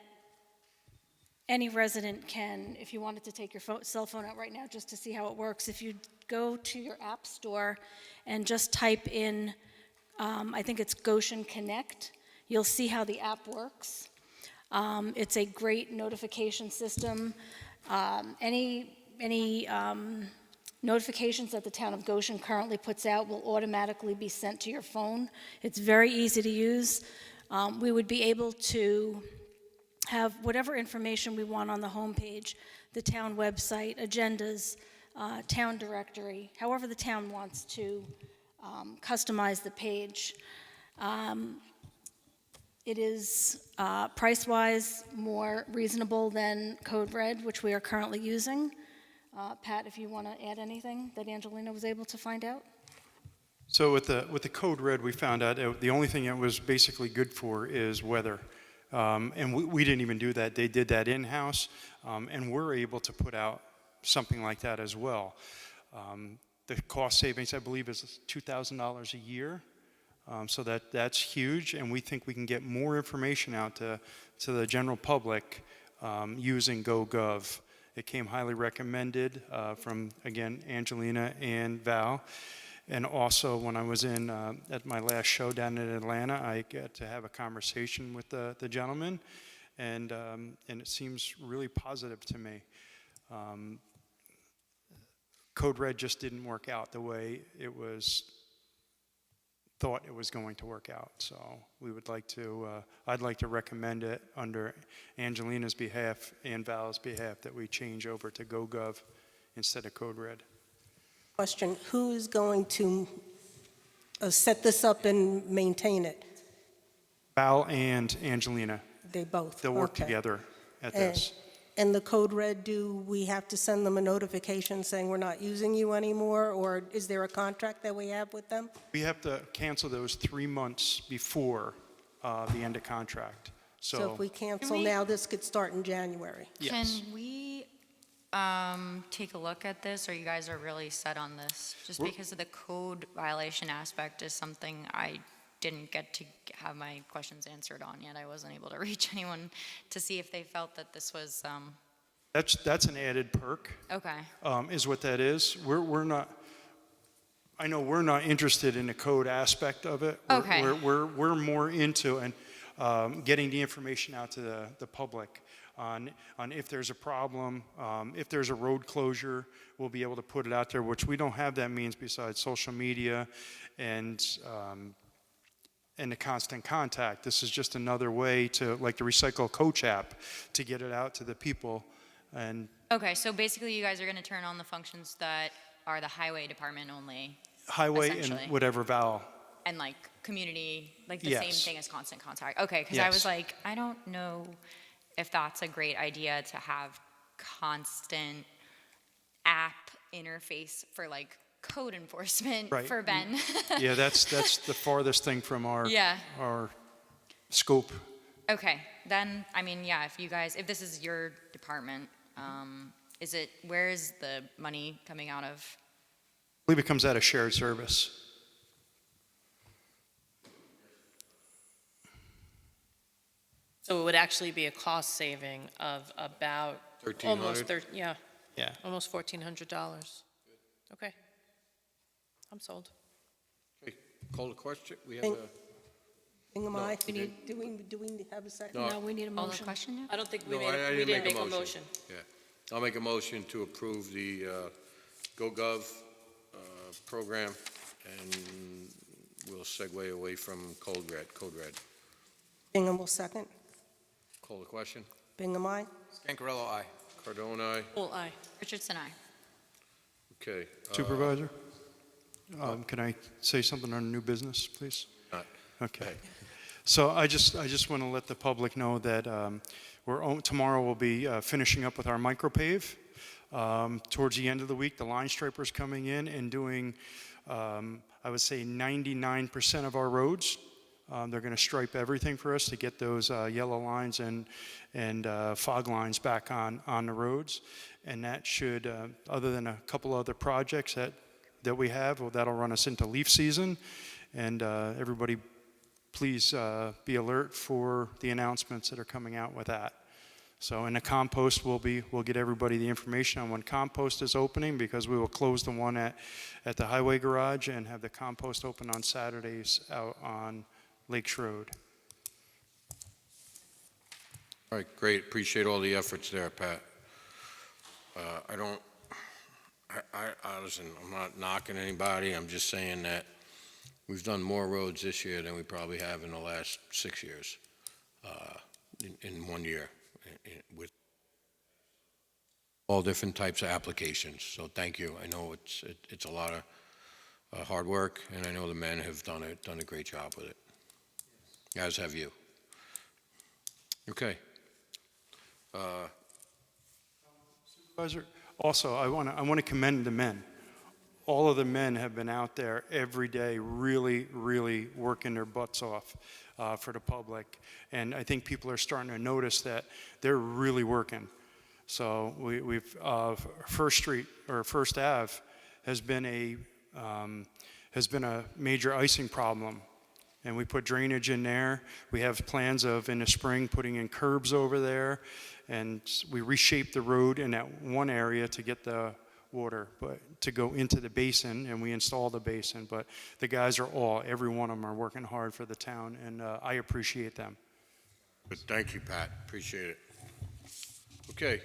any resident can, if you wanted to take your cell phone out right now just to see how it works, if you go to your app store and just type in, I think it's Goshen Connect, you'll see how the app works. It's a great notification system. Any notifications that the town of Goshen currently puts out will automatically be sent to your phone. It's very easy to use. We would be able to have whatever information we want on the homepage, the town website, agendas, town directory, however the town wants to customize the page. It is price-wise more reasonable than Code Red, which we are currently using. Pat, if you want to add anything that Angelina was able to find out? So with the Code Red, we found out the only thing it was basically good for is weather. And we didn't even do that. They did that in-house, and we're able to put out something like that as well. The cost savings, I believe, is $2,000 a year. So that's huge, and we think we can get more information out to the general public using GoGov. It came highly recommended from, again, Angelina and Val. And also, when I was at my last show down in Atlanta, I got to have a conversation with the gentleman, and it seems really positive to me. Code Red just didn't work out the way it was thought it was going to work out. So we would like to, I'd like to recommend it under Angelina's behalf and Val's behalf that we change over to GoGov instead of Code Red. Question, who is going to set this up and maintain it? Val and Angelina. They both? They'll work Okay. together at this. And the Code Red, do we have to send them a notification saying we're not using you anymore, or is there a contract that we have with them? We have to cancel those 3 months before the end of contract. So if we cancel now, this could start in January? Yes. Can we take a look at this, or you guys are really set on this? Just because of the code violation aspect is something I didn't get to have my questions answered on yet. I wasn't able to reach anyone to see if they felt that this was... That's an added perk. Okay. Is what that is. We're not... I know we're not interested in the code aspect of it. Okay. We're more into getting the information out to the public on if there's a problem, if there's a road closure, we'll be able to put it out there, which we don't have that means besides social media and the constant contact. This is just another way to, like the Recycle Coach app, to get it out to the people. And Okay, so basically you guys are going to turn on the functions that are the highway department only. highway Essentially. and whatever Val. And like community, like the Yes. same thing as constant contact. Okay, because I was Yes. like, I don't know if that's a great idea to have constant app interface for like code enforcement Right. for Ben. Yeah, that's the farthest thing from our Yeah. our scope. Okay, then, I mean, yeah, if this is your department, where is the money coming out of? I believe it comes out of shared service. So it would actually be a cost saving of about almost $1,300? Yeah. almost $1,400. Okay. I'm sold. Okay, call the question. We have Thank- a... Ingham, No, aye. we did. Do we have a second? No. No, we need a All the motion. question? I don't think No, we I didn't make a motion. Yeah, I'll make a motion to approve the GoGov program, and we'll segue away from Code Red. Bingham will second. Call the question. Bingham, aye. Scancarello, aye. Cardone, aye. Full aye. Richardson, aye. Okay. Supervisor, can I say something on new business, please? Not. Okay. So I just want to let the public know that tomorrow we'll be finishing up with our micropave. Towards the end of the week, the line striper's coming in and doing, I would say 99% of our roads. They're going to stripe everything for us to get those yellow lines and fog lines back on the roads. And that should, other than a couple other projects that we have, well, that'll run us into leaf season. And everybody, please be alert for the announcements that are coming out with that. So in the compost, we'll get everybody the information on when compost is opening, because we will close the one at the highway garage and have the compost open on Saturdays out on Lakes Road. All right, great. Appreciate all the efforts there, Pat. Listen, I'm not knocking anybody. I'm just saying that we've done more roads this year than we probably have in the last 6 years, in 1 year, with all different types of applications. So thank you. I know it's a lot of hard work, and I know the men have done a great job with it, as have you. Okay. Supervisor, also, I want to commend the men. All of the men have been out there every day really, really working their butts off for the public. And I think people are starting to notice that they're really working. So we've First Street, or First Ave, has been a major icing problem. And we put drainage in there. We have plans of, in the spring, putting in curbs over there. And we reshaped the road in that one area to get the water, but to go into the basin, and we installed the basin. But the guys every one of them are working hard for the town, and I appreciate them. But thank you, Pat. Appreciate it. Okay.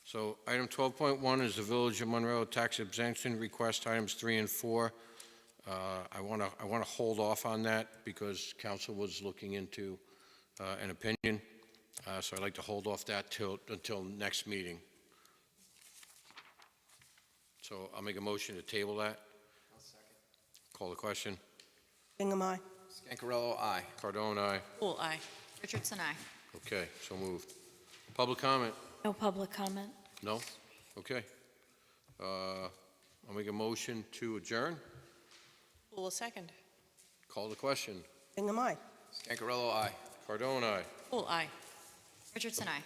So item 12.1 is the Village of Monroe tax exemption request, items 3 and 4. I want to hold off on that because council was looking into an opinion. So I'd like to hold off that until next meeting. So I'll make a motion to table that. I'll second. Call the question. Bingham, aye. Scancarello, aye. Cardone, aye. Poole, aye. Richardson, aye. Okay, so moved. Public comment? No public comment. No? Okay. I'll make a motion to adjourn. Poole, a second. Call the question. Bingham, aye. Scancarello, aye. Cardone, aye. Poole, aye. Richardson, aye.